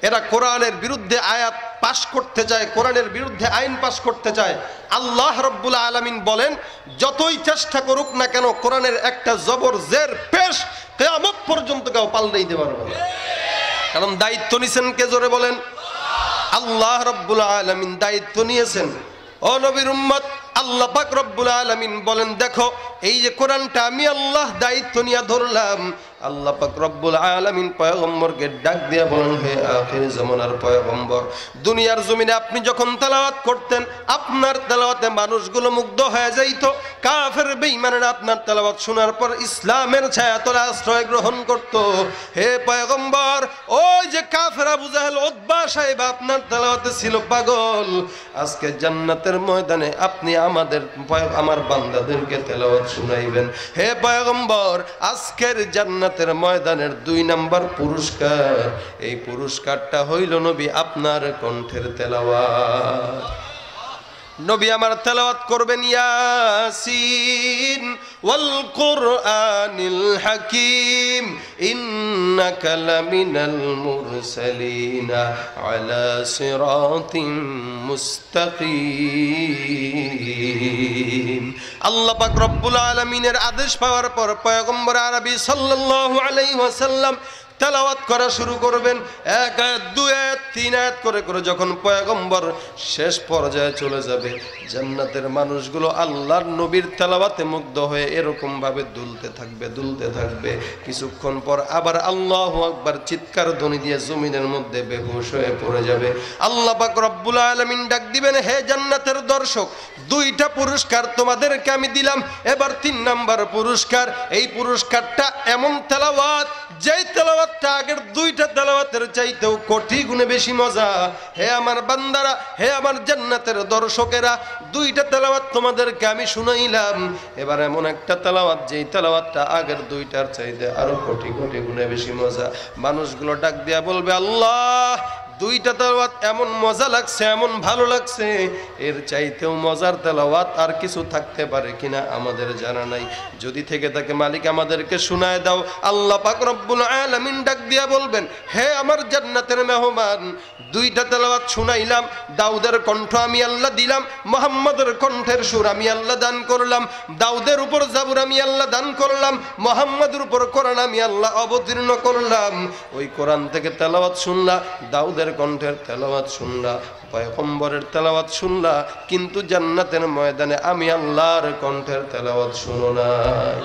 এরা কোরআনের বিরুদ্ধে আয়াত পাশ করতে চায়, কোরআনের বিরুদ্ধে আইন পাশ করতে চায়। আল্লাহ রাব্বুল আলামিন বলেন, যতই চেষ্টা করুক না কেন, কোরআনের একটা জবর জের পেশ কিয়ামত পর্যন্ত কেউ পাল্টে দিতে পারবে না। কারণ দায়িত্ব নিছেন কে? জোরে বলেন। আল্লাহ রাব্বুল আলামিন দায়িত্ব নিয়েছেন। ও নবীর উম্মত, আল্লাহ পাক রব্বুল আলামিন বলেন, দেখো এই যে কোরআনটা আমি আল্লাহ দায়িত্ব নিয়ে ধরলাম, আল্লাহ পাক রব্বুল আলামিন পয়গম্বরকে ডাক দিয়ে বলেন, হে আখির জামানার পয়গম্বর, দুনিয়ার জমিনে আপনি যখন তেলাওয়াত করতেন, আপনার তেলাওয়াতে মানুষগুলো মুগ্ধ হয়ে যাইত। কাফের বেঈমানেরা আপনার তেলাওয়াত শোনার পর ইসলামের ছায়াতলে আশ্রয় গ্রহণ করত। হে পয়গম্বর, ওই যে কাফের আবু জাহেল, উতবা সাহেব আপনার তেলাওয়াতে ছিল পাগল। আজকে জান্নাতের ময়দানে আপনি আমার বান্দাদেরকে তেলাওয়াত শুনাইবেন। হে পয়গম্বর, আজকের জান্নাতের ময়দানের 2 নাম্বার পুরস্কার, এই পুরস্কারটা হইল নবী আপনার কণ্ঠের তেলাওয়াত। নবী আমার তেলাওয়াত করবেন, ইয়াসিন ওয়াল কুরআনিল হাকীম ইন্নাকা লামিনাল মুরসালিনা আলা সিরাতিম মুস্তাকিম। আল্লাহ পাক রব্বুল আলামিনের আদেশ পাওয়ার পর পয়গম্বর আরবি সাল্লাল্লাহু আলাইহি ওয়াসাল্লাম তেলাওয়াত করা শুরু করবেন। 1 আয়াত 2 আয়াত 3 আয়াত করে করে যখন পয়গম্বর শেষ পর্যায়ে চলে যাবে, জান্নাতের মানুষগুলো আল্লাহর নবীর তেলাওয়াতে মুগ্ধ হয়ে এরকম ভাবে দুলতে থাকবে, দুলতে থাকবে। কিছুক্ষণ পর আবার আল্লাহু আকবার চিৎকার ধ্বনি দিয়ে জমিনের মধ্যে বেহুশ হয়ে পড়ে যাবে। আল্লাহ পাক রব্বুল আলামিন ডাক দিবেন, হে জান্নাতের দর্শক, 2টা পুরস্কার তোমাদেরকে আমি দিলাম, এবার 3 নাম্বার পুরস্কার। এই পুরস্কারটা এমন তেলাওয়াত, যেই তেলাওয়াতটা আগের 2টা তেলাওয়াতের চাইতেও কোটি গুণে বেশি মজা। হে আমার বান্দারা, হে আমার জান্নাতের দর্শকেরা, 2টা তেলাওয়াত তোমাদেরকে আমি শুনাইলাম, এবার এমন একটা তেলাওয়াত, যেই তেলাওয়াতটা আগের 2টার চাইতে আরো কোটি কোটি গুণে বেশি মজা। মানুষগুলো ডাক দিয়া বলবে, আল্লাহ, 2টা তেলাওয়াত এমন মজা লাগছে, এমন ভালো লাগছে, এর চাইতেও মজার তেলাওয়াত আর কিছু থাকতে পারে কিনা আমাদের জানা নাই। যদি থেকে থাকে মালিক আমাদেরকে শোনায় দাও। আল্লাহ পাক রব্বুল আলামিন ডাক দিয়া বলবেন, হে আমার জান্নাতের মেহমান, 2টা তেলাওয়াত শুনাইলাম, দাউদের কণ্ঠ আমি আল্লাহ দিলাম, মুহাম্মাদের কণ্ঠের সুর আমি আল্লাহ দান করলাম, দাউদের উপর জাবুর আমি আল্লাহ দান করলাম, মুহাম্মাদের উপর কোরআন আমি আল্লাহ অবতীর্ণ করলাম। ওই কোরআন থেকে তেলাওয়াত শুনলা, দাউদের কণ্ঠের তেলাওয়াত শুনলা, পয়গম্বরের তেলাওয়াত শুনলা, কিন্তু জান্নাতের ময়দানে আমি আল্লাহর কণ্ঠের তেলাওয়াত শুনো নাই।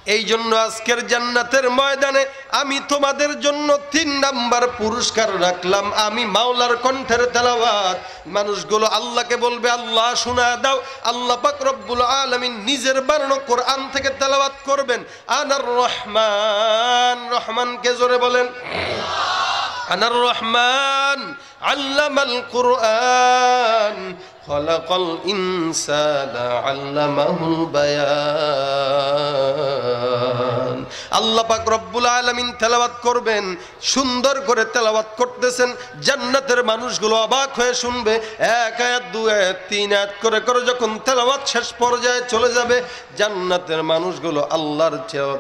এই জন্য আজকের জান্নাতের ময়দানে আমি তোমাদের জন্য 3 নাম্বার পুরস্কার রাখলাম। আমি মাওলার কণ্ঠের তেলাওয়াত, মানুষগুলো আল্লাহকে বলবে আল্লাহ শোনায় দাও। আল্লাহ পাক রব্বুল আলামিন নিজের বানানো কোরআন থেকে তেলাওয়াত করবেন, আনার রহমান, রহমানকে জোরে বলেন আনার রহমান আল্লামাল কুরআন খলাকাল ইনসানা আল্লামাহুল বায়ান। আল্লাহ পাক রব্বুল আলামিন তেলাওয়াত করবেন, সুন্দর করে তেলাওয়াত করতেছেন। জান্নাতের মানুষগুলো অবাক হয়ে শুনবে। 1 আয়াত 2 আয়াত 3 আয়াত করে করে যখন তেলাওয়াত শেষ পর্যায়ে চলে যাবে, জান্নাতের মানুষগুলো আল্লাহর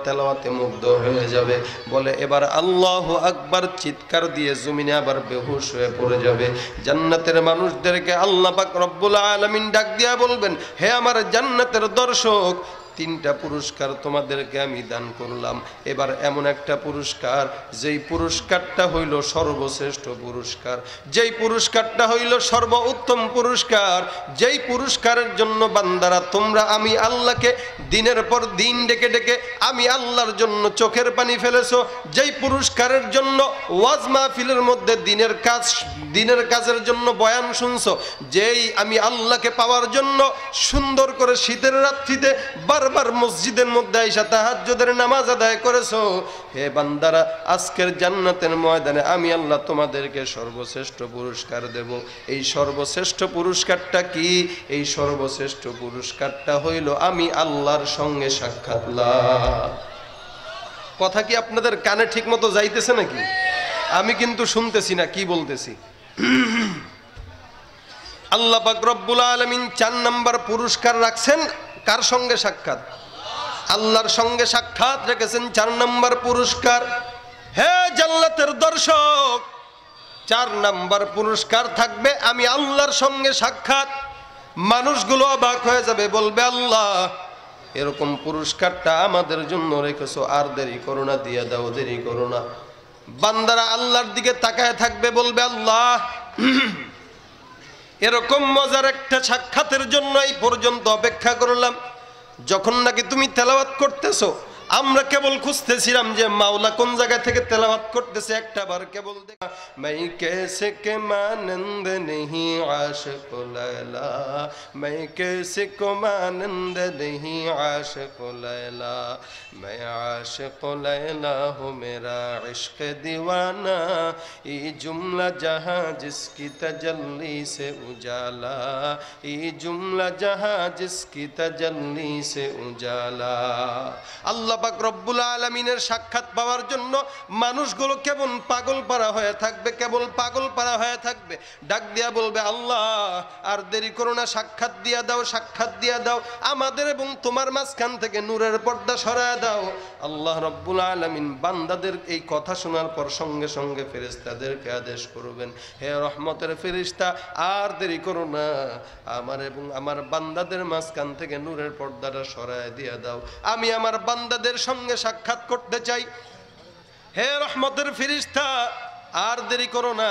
তেলাওয়াতে মুগ্ধ হয়ে যাবে। বলে এবার আল্লাহু আকবার চিৎকার দিয়ে জমিনে আবার বেহুশ হয়ে পড়ে যাবে। জান্নাতের মানুষদেরকে আল্লাহ পাক রব্বুল আলামিন ডাক দিয়া বলবেন, হে আমার জান্নাতের দর্শক, 3টা পুরস্কার তোমাদেরকে আমি দান করলাম। এবার এমন একটা পুরস্কার, যেই পুরস্কারটা হইল সর্বশ্রেষ্ঠ পুরস্কার, যেই পুরস্কারটা হইল সর্বোত্তম পুরস্কার, যেই পুরস্কারের জন্য বান্দারা তোমরা আমি আল্লাহকে দিনের পর দিন ডেকে ডেকে আমি আল্লাহর জন্য চোখের পানি ফেলেছো, যেই পুরস্কারের জন্য ওয়াজ মাহফিলের মধ্যে দিনের কাজের জন্য বয়ান শুনছো, যেই আমি আল্লাহকে পাওয়ার জন্য সুন্দর করে শীতের রাত্রিতে বারবার মসজিদের মধ্যে আইসা তাহাজ্জুদের নামাজ আদায় করেছো, হে বান্দারা আজকের জান্নাতের ময়দানে আমি আল্লাহ তোমাদেরকে সর্বশ্রেষ্ঠ পুরস্কার দেব। এই সর্বশ্রেষ্ঠ পুরস্কারটা কি? এই সর্বশ্রেষ্ঠ পুরস্কারটা হইল আমি আল্লাহর সঙ্গে সাক্ষাৎ লাভ। কথা কি আপনাদের কানে ঠিক মতো যাইতেছে নাকি? আমি কিন্তু শুনতেছি না কি বলতেছি। আল্লাহ পাক রব্বুল আলামিন 4 নাম্বার পুরস্কার রাখছেন কার সঙ্গে সাক্ষাৎ? আল্লাহর সঙ্গে সাক্ষাৎ রেখেছেন 4 নাম্বার পুরস্কার। হে জান্নাতের দর্শক, 4 নাম্বার পুরস্কার থাকবে আমি আল্লাহর সঙ্গে সাক্ষাৎ। মানুষগুলো অবাক হয়ে যাবে, বলবে আল্লাহ এরকম পুরস্কারটা আমাদের জন্য রেখেছো, আর দেরি করো না, দিয়ে দাও, দেরি করো না। বান্দারা আল্লাহর দিকে তাকায় থাকবে, বলবে আল্লাহ এরকম মজার একটা সাক্ষাতের জন্য এই পর্যন্ত অপেক্ষা করলাম। যখন নাকি তুমি তেলাওয়াত করতেছো, আমরা কেবল খুঁজতেছিলাম যে মাওলা কোন জায়গা থেকে তেলাওয়াত করতেছে, একটা বার কেবল দেখা। मैं कैसे के मानंद नहीं आशिक लैला, मैं कैसे को मानंद नहीं आशिक लैला, मैं आशिक लैला हूँ मेरा इश्क दीवाना, ये जुमला जहाँ जिसकी तजल्ली से उजाला, ये जुमला जहाँ जिसकी तजल्ली से उजाला। अल्लाह পাক রব্বুল আলামিনের সাক্ষাৎ পাওয়ার জন্য মানুষগুলো কেমন পাগল পারা হয়ে থাকবে, কেবল পাগল পারা হয়ে থাকবে। ডাক দিয়া বলবে আল্লাহ আর দেরি করো না, সাক্ষাৎ দিয়া দাও, সাক্ষাৎ দিয়া দাও, আমাদের এবং তোমার মাঝখান থেকে নূরের পর্দা সরায় দাও। আল্লাহ রব্বুল আলামিন বান্দাদের এই কথা শোনার পর সঙ্গে সঙ্গে ফেরেশতাদেরকে আদেশ করবেন, হে রহমতের ফেরেশতা আর দেরি করো না, আমার এবং আমার বান্দাদের মাঝখান থেকে নূরের পর্দাটা সরায় দিয়া দাও, আমি আমার বান্দাদের সঙ্গে সাক্ষাৎ করতে চাই। হে রহমতের ফেরেশতা আর দেরি করো না,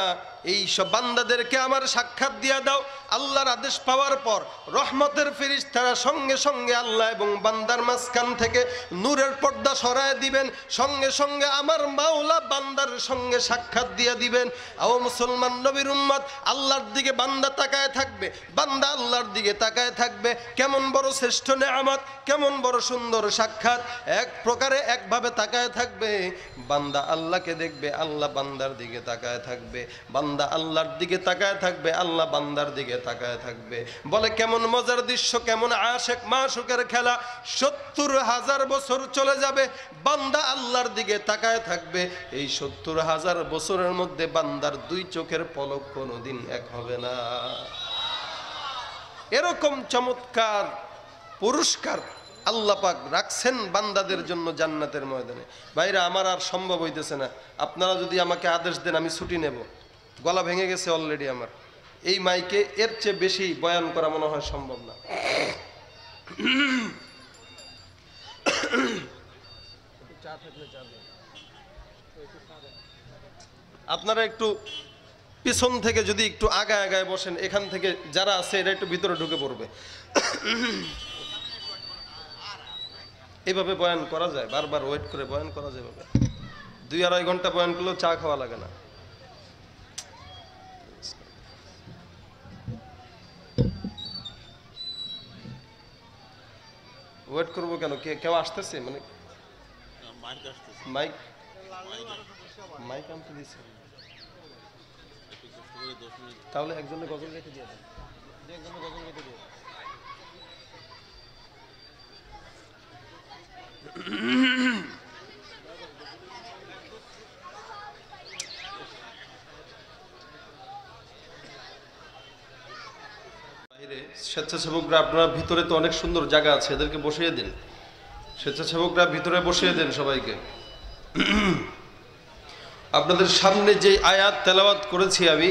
এই সব বান্দাদেরকে আমার সাক্ষাৎ দিয়া দাও। আল্লাহর আদেশ পাওয়ার পর রহমতের ফেরেশতারা সঙ্গে সঙ্গে আল্লাহ এবং বান্দার মাঝখান থেকে নূরের পর্দা সরায় দিবেন। সঙ্গে সঙ্গে আমার মাওলা বান্দার সঙ্গে সাক্ষাৎ দিয়ে দিবেন। ও মুসলমান নবীর উম্মত, আল্লাহর দিকে বান্দা তাকায় থাকবে, বান্দা আল্লাহর দিকে তাকায় থাকবে। কেমন বড় শ্রেষ্ঠ নেয়ামত, কেমন বড় সুন্দর সাক্ষাৎ। এক প্রকারে একভাবে তাকায় থাকবে, বান্দা আল্লাহকে দেখবে, আল্লাহ বান্দার দিকে তাকায় থাকবে, বান্দা আল্লাহর দিকে তাকায় থাকবে, আল্লাহ বান্দার দিকে তাকায় থাকবে। বলে কেমন মজার দৃশ্য, কেমন আশেক মাশুকের খেলা। 70,000 বছর চলে যাবে, বান্দা আল্লাহর দিকে তাকায় থাকবে। এই 70,000 বছরের মধ্যে বান্দার 2 চোখের পলক কোনোদিন এক হবে না। এরকম চমৎকার পুরস্কার আল্লাহ পাক রাখছেন বান্দাদের জন্য জান্নাতের ময়দানে। ভাইরা আমার আর সম্ভব হইতেছে না, আপনারা যদি আমাকে আদেশ দেন আমি ছুটি নেব। গলা ভেঙে গেছে অলরেডি আমার, এই মাইকে এর চেয়ে বেশি বয়ান করা মনে হয় সম্ভব না। আপনারা একটু পিছন থেকে যদি একটু আগায় আগায় বসেন, এখান থেকে যারা আছে এরা একটু ভিতরে ঢুকে পড়বে। এভাবে বয়ান করা যায়, বারবার ওয়েট করে বয়ান করা যায় এভাবে 2-2.5 ঘন্টা বয়ান করলেও চা খাওয়া লাগে না। ওয়েট করবো কেন? কেউ আসতেছে? মানে মাইক মাইক আনতে দিচ্ছে, তাহলে একজনের গজল রেখে দিয়ে দেন, একজনের গজল রেখে দিয়ে। বাইরে স্বেচ্ছাসেবকরা, আপনারা ভিতরে তো অনেক সুন্দর জায়গা আছে, এদেরকে বসিয়ে দিন। স্বেচ্ছাসেবকরা ভিতরে বসিয়ে দেন সবাইকে। আপনাদের সামনে যে আয়াত তেলাওয়াত করেছি আমি,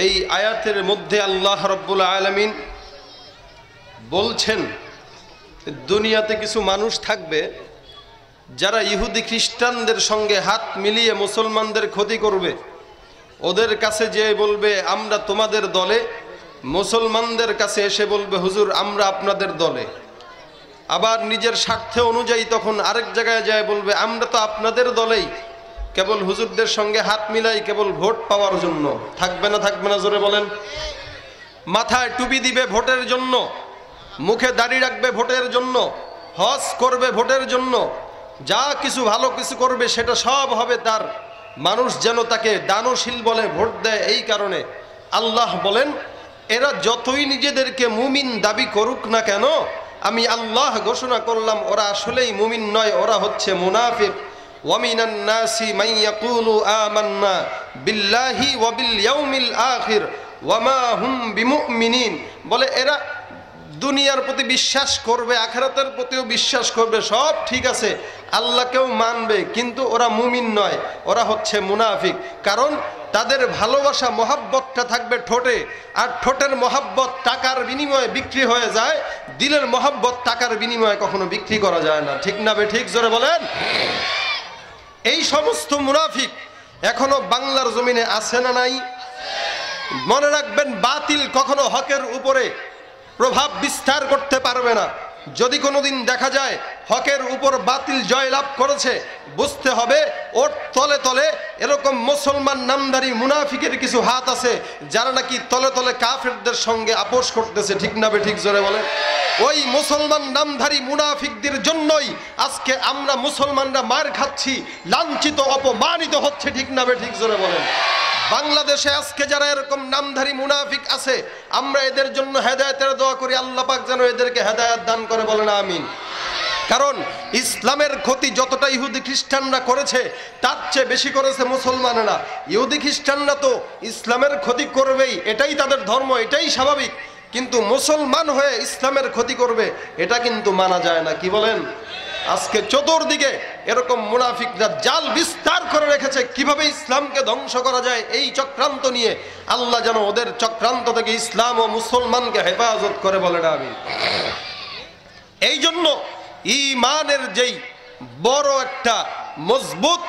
এই আয়াতের মধ্যে আল্লাহ রাব্বুল আলামিন বলছেন দুনিয়াতে কিছু মানুষ থাকবে যারা ইহুদি খ্রিস্টানদের সঙ্গে হাত মিলিয়ে মুসলমানদের ক্ষতি করবে। ওদের কাছে যে বলবে আমরা তোমাদের দলে, মুসলমানদের কাছে এসে বলবে হুজুর আমরা আপনাদের দলে। আবার নিজের স্বার্থে অনুযায়ী তখন আরেক জায়গায় যায় বলবে আমরা তো আপনাদের দলেই, কেবল হুজুরদের সঙ্গে হাত মিলাই কেবল ভোট পাওয়ার জন্য। থাকবে না থাকবে না জোরে বলেন? মাথায় টুপি দিবে ভোটের জন্য, মুখে দাড়ি রাখবে ভোটের জন্য, হজ করবে ভোটের জন্য, যা কিছু ভালো কিছু করবে সেটা সব হবে তার, মানুষ যেন তাকে দানশীল বলে ভোট দেয়। এই কারণে আল্লাহ বলেন এরা যতই নিজেদেরকে মুমিন দাবি করুক না কেন, আমি আল্লাহ ঘোষণা করলাম ওরা আসলেই মুমিন নয়, ওরা হচ্ছে মুনাফিক। ওয়ামিনান নাসি মান ইয়াকুলু আমান্না বিল্লাহি ওয়া বিল ইয়াউমিল আখির ওয়া মা হুম বিমুমিনিন। বলে এরা দুনিয়ার প্রতি বিশ্বাস করবে, আখিরাতের প্রতিও বিশ্বাস করবে, সব ঠিক আছে, আল্লাহকেও মানবে, কিন্তু ওরা মুমিন নয়, ওরা হচ্ছে মুনাফিক। কারণ তাদের ভালোবাসা মহাব্বতটা থাকবে ঠোঁটে, আর ঠোঁটের মহাব্বত টাকার বিনিময়ে বিক্রি হয়ে যায়, দিলের মহাব্বত টাকার বিনিময়ে কখনো বিক্রি করা যায় না। ঠিক না বে ঠিক? জোরে বলেন। এই সমস্ত মুনাফিক এখনো বাংলার জমিনে আছে না নাই? মনে রাখবেন বাতিল কখনো হকের উপরে প্রভাব বিস্তার করতে পারবে না। যদি কোনোদিন দেখা যায় হকের উপর বাতিল জয়লাভ করেছে, বুঝতে হবে ওর তলে তলে এরকম মুসলমান নামধারী মুনাফিকের কিছু হাত আছে যারা নাকি তলে তলে কাফেরদের সঙ্গে আপোষ করতেছে। ঠিক না বে ঠিক? জোরে বলে। ওই মুসলমান নামধারী মুনাফিকদের জন্যই আজকে আমরা মুসলমানরা মার খাচ্ছি, লাঞ্ছিত অপমানিত হচ্ছে। ঠিক না বে ঠিক? জোরে বলেন। বাংলাদেশে আজকে যারা এরকম নামধারী মুনাফিক আছে, আমরা এদের জন্য হেদায়েতের দোয়া করি, আল্লাহ পাক যেন এদেরকে হেদায়েত দান করে, বলেন আমিন। কারণ ইসলামের ক্ষতি যতটা ইহুদি খ্রিস্টানরা করেছে তার চেয়ে বেশি করেছে মুসলমানেরা। ইহুদি খ্রিস্টানরা তো ইসলামের ক্ষতি করবেই, এটাই তাদের ধর্ম, এটাই স্বাভাবিক, কিন্তু মুসলমান হয়ে ইসলামের ক্ষতি করবে এটা কিন্তু মানা যায় না। কি বলেন? আজকে চতুর্দিকে এরকম মুনাফিকরা জাল বিস্তার করে রেখেছে, কিভাবে ইসলামকে ধ্বংস করা যায় এই চক্রান্ত নিয়ে। আল্লাহ যেন ওদের চক্রান্ত থেকে ইসলাম ও মুসলমানকে হেফাজত করে, বলেন আমিন। এই জন্য ঈমানের যেই বড় একটা মজবুত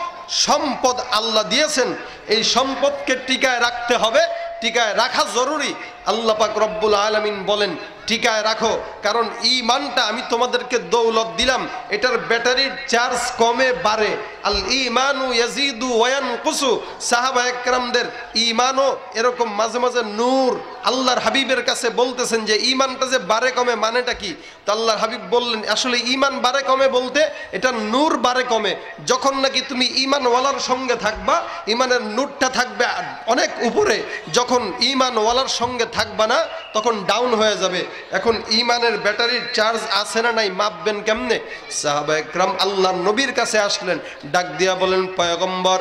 সম্পদ আল্লাহ দিয়েছেন, এই সম্পদকে টিকায় রাখতে হবে, টিকায় রাখা জরুরি। আল্লাহ পাক রব্বুল আলামিন বলেন টিকায় রাখো, কারণ ঈমানটা আমি তোমাদেরকে দৌলত দিলাম, এটার ব্যাটারির চার্জ কমে বাড়ে। আল ঈমানু ইয়াজিদু ওয়া ইয়ানকুসু। সাহাবায়ে কেরামদের ঈমানও এরকম মাঝে মাঝে নূর। আল্লাহর হাবিবের কাছে বলতেছেন যে ঈমানটা যে বাড়ে কমে মানেটা কি? তো আল্লাহর হাবিব বললেন আসলে ঈমান বাড়ে কমে বলতে এটা নূর বাড়ে কমে। যখন নাকি তুমি ঈমানওয়ালার সঙ্গে থাকবা, ঈমানের নূরটা থাকবে অনেক উপরে, যখন ঈমানওয়ালার সঙ্গে থাকবা না তখন ডাউন হয়ে যাবে। এখন ঈমানের ব্যাটারির চার্জ আছে না নাই, মাপবেন কেমনে? সাহাবায়ে কেরাম আল্লাহর নবীর কাছে আসলেন, ডাক দিয়া বলেন পয়গম্বর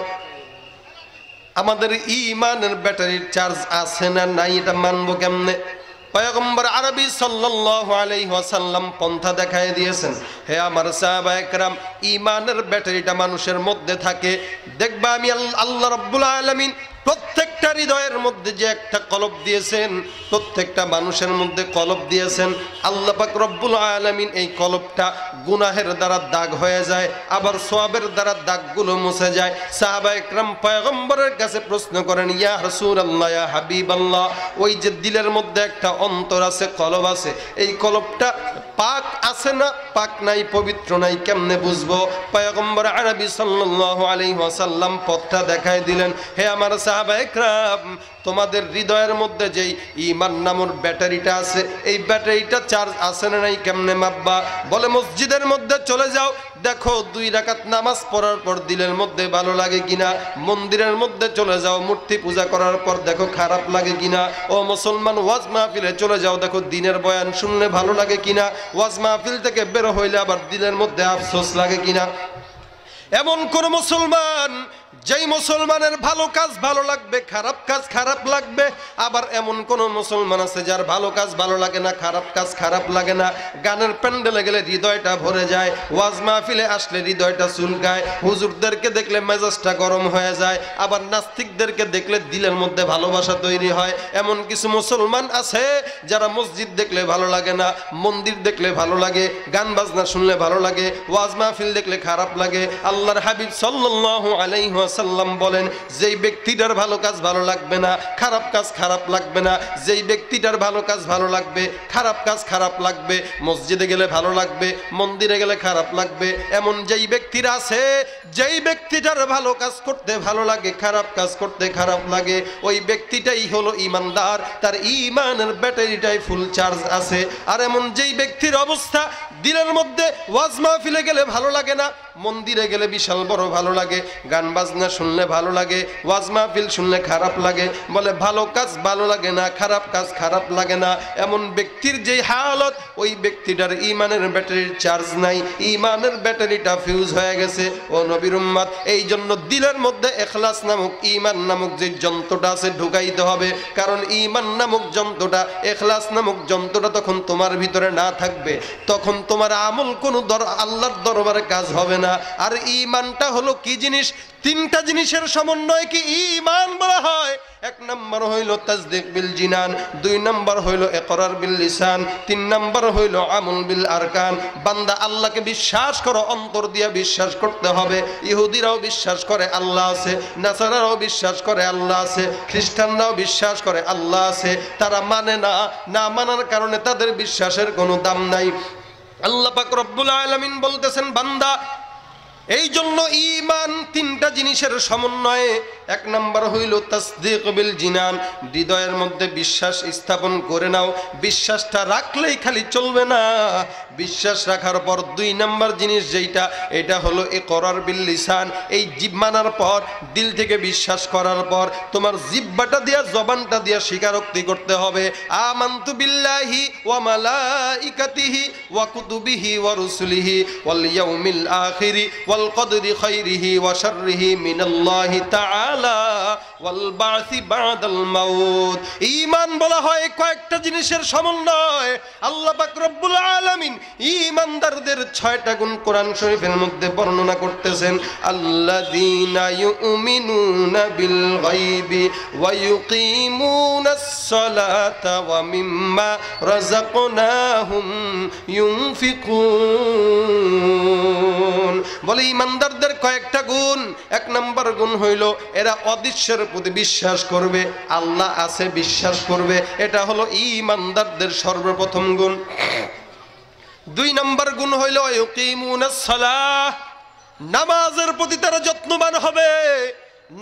আমাদের ঈমানের ব্যাটারির চার্জ আছে না নাই, এটা মানবো কেমনে? পয়গম্বর আরবি সাল্লাল্লাহু আলাইহি ওয়াসাল্লাম পন্থা দেখায় দিয়েছেন। হে আমার সাহাবায়ে কেরাম, ঈমানের ব্যাটারিটা মানুষের মধ্যে থাকে, দেখবা আমি আল্লাহ রাব্বুল আলামিন প্রত্যেকটা হৃদয়ের মধ্যে যে একটা কলব দিয়েছেন, প্রত্যেকটা মানুষের মধ্যে কলব দিয়েছেন আল্লাহ পাক রব্বুল আলামিন। এই কলবটা গুনাহের দ্বারা দাগ হয়ে যায়, আবার সওয়াবের দ্বারা দাগগুলো মুছে যায়। সাহাবায়ে কেরাম পয়গম্বরের কাছে প্রশ্ন করেন, ইয়া রাসূলুল্লাহ, ইয়া হাবিবাল্লাহ, ওই যে দিলের মধ্যে একটা অন্তর আছে, কলব আছে, এই কলবটা পাক আছে না পাক নাই, পবিত্র নাই, কেমনে বুঝবো? পয়গম্বর আরবি সাল্লাল্লাহু আলাইহি ওয়াসাল্লাম পথটা দেখায় দিলেন। হে আমার সাহাবায়ে কেরাম, তোমাদের হৃদয়ের মধ্যে যেই ঈমান নামের ব্যাটারিটা আছে, এই ব্যাটারিটা চার্জ আছে না নাই, কেমনে মাপবা? বলে মসজিদের মধ্যে চলে যাও, দেখো 2 রাকাত নামাজ পড়ার পর দিলের মধ্যে ভালো লাগে কিনা। মন্দিরের মধ্যে চলে যাও, মূর্তি পূজা করার পর দেখো খারাপ লাগে কিনা। ও মুসলমান, ওয়াজ মাহফিলে চলে যাও, দেখো দিনের বয়ান শুনলে ভালো লাগে কিনা। ওয়াজ মাহফিল থেকে বের হইলে আবার দিলের মধ্যে আফসোস লাগে কিনা। এমন কোন মুসলমান যেই মুসলমানের ভালো কাজ ভালো লাগবে, খারাপ কাজ খারাপ লাগবে, আবার এমন কোন মুসলমান আছে যার ভালো কাজ ভালো লাগে না, খারাপ কাজ খারাপ লাগে না। গানের প্যান্ডেলে গেলে হৃদয়টা ভরে যায়, ওয়াজ মাহফিলে আসলে হৃদয়টা চুলকায়, হুজুরদেরকে দেখলে মেজাজটা গরম হয়ে যায়, আবার নাস্তিকদেরকে দেখলে দিলের মধ্যে ভালোবাসা তৈরি হয়। এমন কিছু মুসলমান আছে যারা মসজিদ দেখলে ভালো লাগে না, মন্দির দেখলে ভালো লাগে, গান বাজনা শুনলে ভালো লাগে, ওয়াজ মাহফিল দেখলে খারাপ লাগে। আল্লাহর হাবিব সাল্লাল্লাহু আলাইহি ওয়াসাল্লাম বলেন, যেই ব্যক্তিটার ভালো কাজ ভালো লাগবে না, খারাপ কাজ খারাপ লাগবে না, যেই ব্যক্তিটার ভালো কাজ ভালো লাগবে, খারাপ কাজ খারাপ লাগবে, মসজিদে গেলে ভালো লাগবে, মন্দিরে গেলে খারাপ লাগবে, এমন যেই ব্যক্তিরা আছে, যেই ব্যক্তিটার ভালো কাজ করতে ভালো লাগে, খারাপ কাজ করতে খারাপ লাগে, ওই ব্যক্তিটাই হলো ঈমানদার, তার ঈমানের ব্যাটারিটাই ফুল চার্জ আছে। আর এমন যেই ব্যক্তির অবস্থা, দিলের মধ্যে ওয়াজ মাহফিলে গেলে ভালো লাগে না, মন্দিরে গেলে বিশাল বড় ভালো লাগে, গান বাজনা শুনলে ভালো লাগে, ওয়াজ মাহফিল শুনলে খারাপ লাগে, বলে ভালো কাজ ভালো লাগে না, খারাপ কাজ খারাপ লাগে না, এমন ব্যক্তির যেই হালত, ওই ব্যক্তিটার ঈমানের ব্যাটারির চার্জ নাই, ঈমানের ব্যাটারিটা ফিউজ হয়ে গেছে। ও নবীর উম্মত, এই জন্য দিলের মধ্যে ইখলাস নামক ঈমান নামক যে যন্ত্রটা আছে ঢুকাইতে হবে। কারণ ঈমান নামক যন্ত্রটা, ইখলাস নামক যন্ত্রটা তখন তোমার ভিতরে না থাকবে, তখন তোমার আমল কোনো আল্লাহর দরবারে কাজ হবে না। আর ঈমানটা হলো কি জিনিস? 3টা জিনিসের সমন্বয় কি ঈমান বলা হয়। 1 নম্বর হইল তাসদীক বিল জিনান, 2 নম্বর হইল ইকরার বিল লিসান, 3 নম্বর হইল আমল বিল আরকান। বান্দা আল্লাহকে বিশ্বাস করো, অন্তর দিয়ে বিশ্বাস করতে হবে। ইহুদিরাও বিশ্বাস করে আল্লাহ আছে, নাসারারাও বিশ্বাস করে আল্লাহ আছে, খ্রিস্টানরাও বিশ্বাস করে আল্লাহ আছে, তারা মানে না, না মানার কারণে তাদের বিশ্বাসের কোনো দাম নাই। আল্লাহ পাক রব্বুল আলামিন বলতেছেন, বান্দা এই জন্য ঈমান 3টা জিনিসের সমন্বয়ে। 1 নম্বর হইল তাসদীক বিল জিনান, হৃদয়ের মধ্যে বিশ্বাস স্থাপন করে নাও। বিশ্বাসটা রাখলেই খালি চলবে না, বিশ্বাস রাখার পর 2 নম্বর জিনিস যেটা, এটা হলো ইকরার বিল লিসান। এই জিব মানার পর, দিল থেকে বিশ্বাস করার পর, তোমার জিহ্বাটা দিয়া, জবানটা দিয়া স্বীকারোক্তি করতে হবে। আমানতু বিল্লাহি ওয়া মালাইকাতিহি ওয়া কুতুবিহি ওয়া রুসুলিহি ওয়াল ইয়াউমিল আখিরি ওয়াল কদরি খাইরিহি ওয়া শাররিহি মিনাল্লাহি তাআলা ওয়াল বাসি বাদাল মাউত। ঈমান বলা হয় কয়েকটা জিনিসের সমন্বয়। আল্লাহ পাক রব্বুল আলামিন ঈমানদারদের 6টা গুণ কোরআন শরীফের মধ্যে বর্ণনা করতেছেন। আল্লাযীনা ইউমিনুনা বিল গায়বি ওয়া ইউকিমুনাস সালাতা ওয়া মিম্মা রাযাকনাহুম ইউনফিকুন। বলে ঈমানদারদের কয়েকটা গুণ। 1 নম্বর গুণ হইল এরা অদৃশ্যের প্রতি বিশ্বাস করবে, আল্লাহ আছে বিশ্বাস করবে, এটা হলো ঈমানদারদের সর্বপ্রথম গুণ। 2 নম্বর গুণ হইল ইউকিমুনাস সালাহ, নামাজের প্রতি তারা যত্নবান হবে,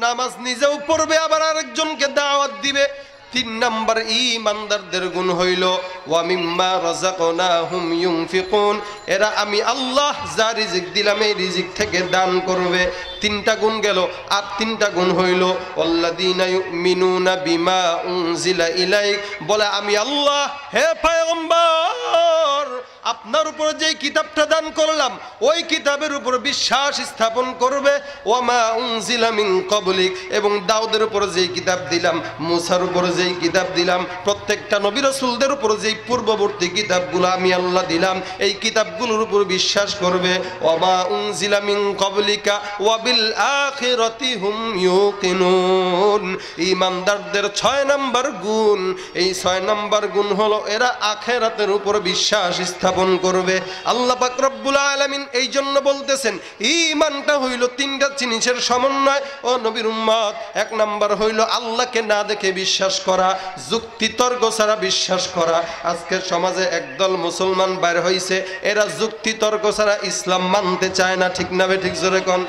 নামাজ নিজেও পড়বে আবার আরেকজনকে দাওয়াত দিবে। 3 নম্বর ঈমানদারদের গুণ হইল ওয়া মিম্মা রাযাকনাহুম ইউনফিকুন, এরা আমি আল্লাহ যা রিজিক দিলাম এই রিজিক থেকে দান করবে। 3টা গুণ গেল। আর 3টা গুণ হইল আল্লাযীনা ইউমিনুনা বিমা উনজিলা ইলাইক, বলে আমি আল্লাহ, হে পয়গম্বর আপনার উপরে যেই কিতাবটা দান করলাম ওই কিতাবের উপর বিশ্বাস স্থাপন করবে। ওয়ামা উনজিলা মিন ক্বাবলিক, এবং দাউদের উপর যেই কিতাব দিলাম, মুসার উপর যেই কিতাব দিলাম, প্রত্যেকটা নবী রাসূলদের উপর যেই পূর্ববর্তী কিতাবগুলো আমি আল্লাহ দিলাম এই কিতাবগুলোর উপর বিশ্বাস করবে। ওয়ামা উনজিলা মিন ক্বাবলিকা ওয়া বিল আখিরাতি হুম ইউকিনুন। ঈমানদারদের 6 নম্বর গুণ, এই 6 নম্বর গুণ হলো এরা আখিরাতের উপর বিশ্বাস স্থাপন করবে। আল্লাহ পাক রব্বুল আলামিন এই জন্য বলতেছেন ঈমানটা হইল 3টা জিনিসের সমন্বয়। ও নবীর উম্মত, 1 নম্বর হইল আল্লাহকে না দেখে বিশ্বাস করা, যুক্তি তর্ক ছাড়া বিশ্বাস করা। আজকের সমাজে একদল মুসলমান বাইর হইছে, এরা যুক্তি তর্ক ছাড়া ইসলাম মানতে চায় না। ঠিক না ঠিক জোরে কোন?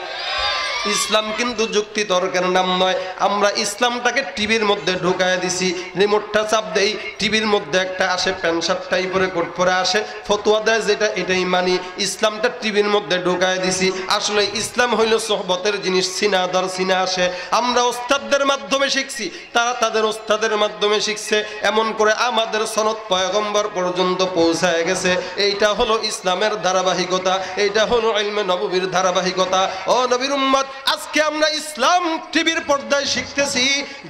ইসলাম কিন্তু যুক্তি তর্কের নাম নয়। আমরা ইসলামটাকে টিভির মধ্যে ঢুকায় দিছি, রিমোটটা চাপ দেই, টিভির মধ্যে একটা আসে, প্যান্ট শার্ট টাইপের কোট পরে আসে, ফতোয়া দেয় যেটা এটাই মানি। ইসলামটা টিভির মধ্যে ঢুকায় দিছি। আসলে ইসলাম হইল সোহবতের জিনিস, সিনা দর সিনা আসে। আমরা ওস্তাদদের মাধ্যমে শিখছি, তারা তাদের ওস্তাদের মাধ্যমে শিখছে, এমন করে আমাদের সনদ পয়গম্বর পর্যন্ত পৌঁছায় গেছে। এইটা হলো ইসলামের ধারাবাহিকতা, এইটা হলো ইলমে নববীর ধারাবাহিকতা। ও নবীর উম্মত, আজকে আমরা ইসলাম টিভির পর্দায় শিখতেছি,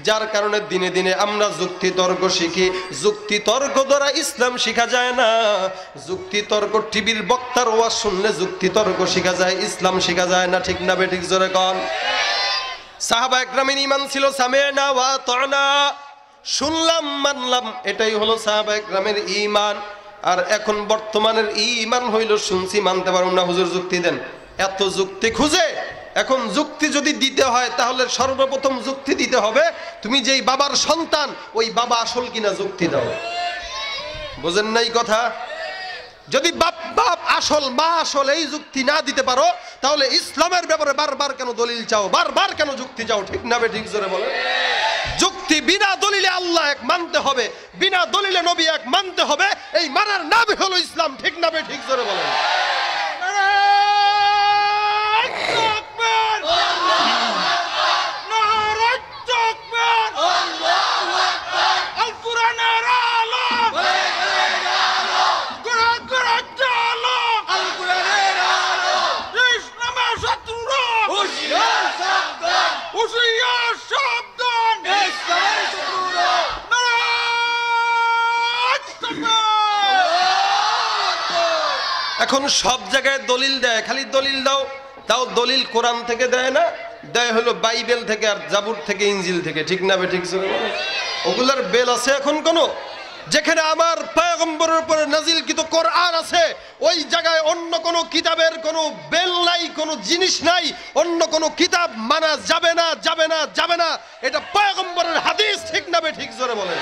যার কারণে দিনে দিনে আমরা যুক্তি তর্ক শিখি। যুক্তি তর্ক দ্বারা ইসলাম শিখা যায় না। যুক্তি তর্ক টিভির বক্তার ওয়াজ শুনলে যুক্তি তর্ক শিখা যায়, ইসলাম শিখা যায় না। ঠিক না বেঠিক জোরে কোন? সাহাবা একরামের ঈমান ছিল সামি'না ওয়া আতা'না, শুনলাম মানলাম, এটাই হলো সাহাবা একরামের ঈমান। আর এখন বর্তমানের ঈমান হইল শুনছি মানতে পারব না, হুজুর যুক্তি দেন। এত যুক্তি খুঁজে, এখন যুক্তি যদি দিতে হয় তাহলে সর্বপ্রথম যুক্তি দিতে হবে তুমি যেই বাবার সন্তান ওই বাবা আসল কিনা, যুক্তি দাও। বুঝেন নাই কথা? যদি বাপ বাপ আসল, মা আসল, এই যুক্তি না দিতে পারো তাহলে ইসলামের ব্যাপারে বারবার কেন দলিল চাও, বারবার কেন যুক্তি চাও? ঠিক না ঠিক জোরে বলে? যুক্তি বিনা দলিলে আল্লাহ এক মানতে হবে, বিনা দলিলে নবী এক মানতে হবে। এই মানার নাম হলো ইসলাম। ঠিক না ঠিক জোরে বলেন? এখন সব জায়গায় দলিল দেয়, খালি দলিল দাও, তাও দলিল কোরআন থেকে দেয় না, দেয় হলো বাইবেল থেকে আর জাবুর থেকে, ইনজিল থেকে। ঠিক না ঠিক? ওগুলার বেল আছে এখন কোন? যেখানে আমার পয়গম্বরের উপরে নাজিলকৃত কোরআন আছে ওই জায়গায় অন্য কোনো কিতাবের কোনো বেল নাই, কোনো জিনিস নাই, অন্য কোনো কিতাব মানা যাবে না, যাবে না, যাবে না। এটা পয়গম্বরের হাদিস। ঠিক না ঠিক জোরে বলেন?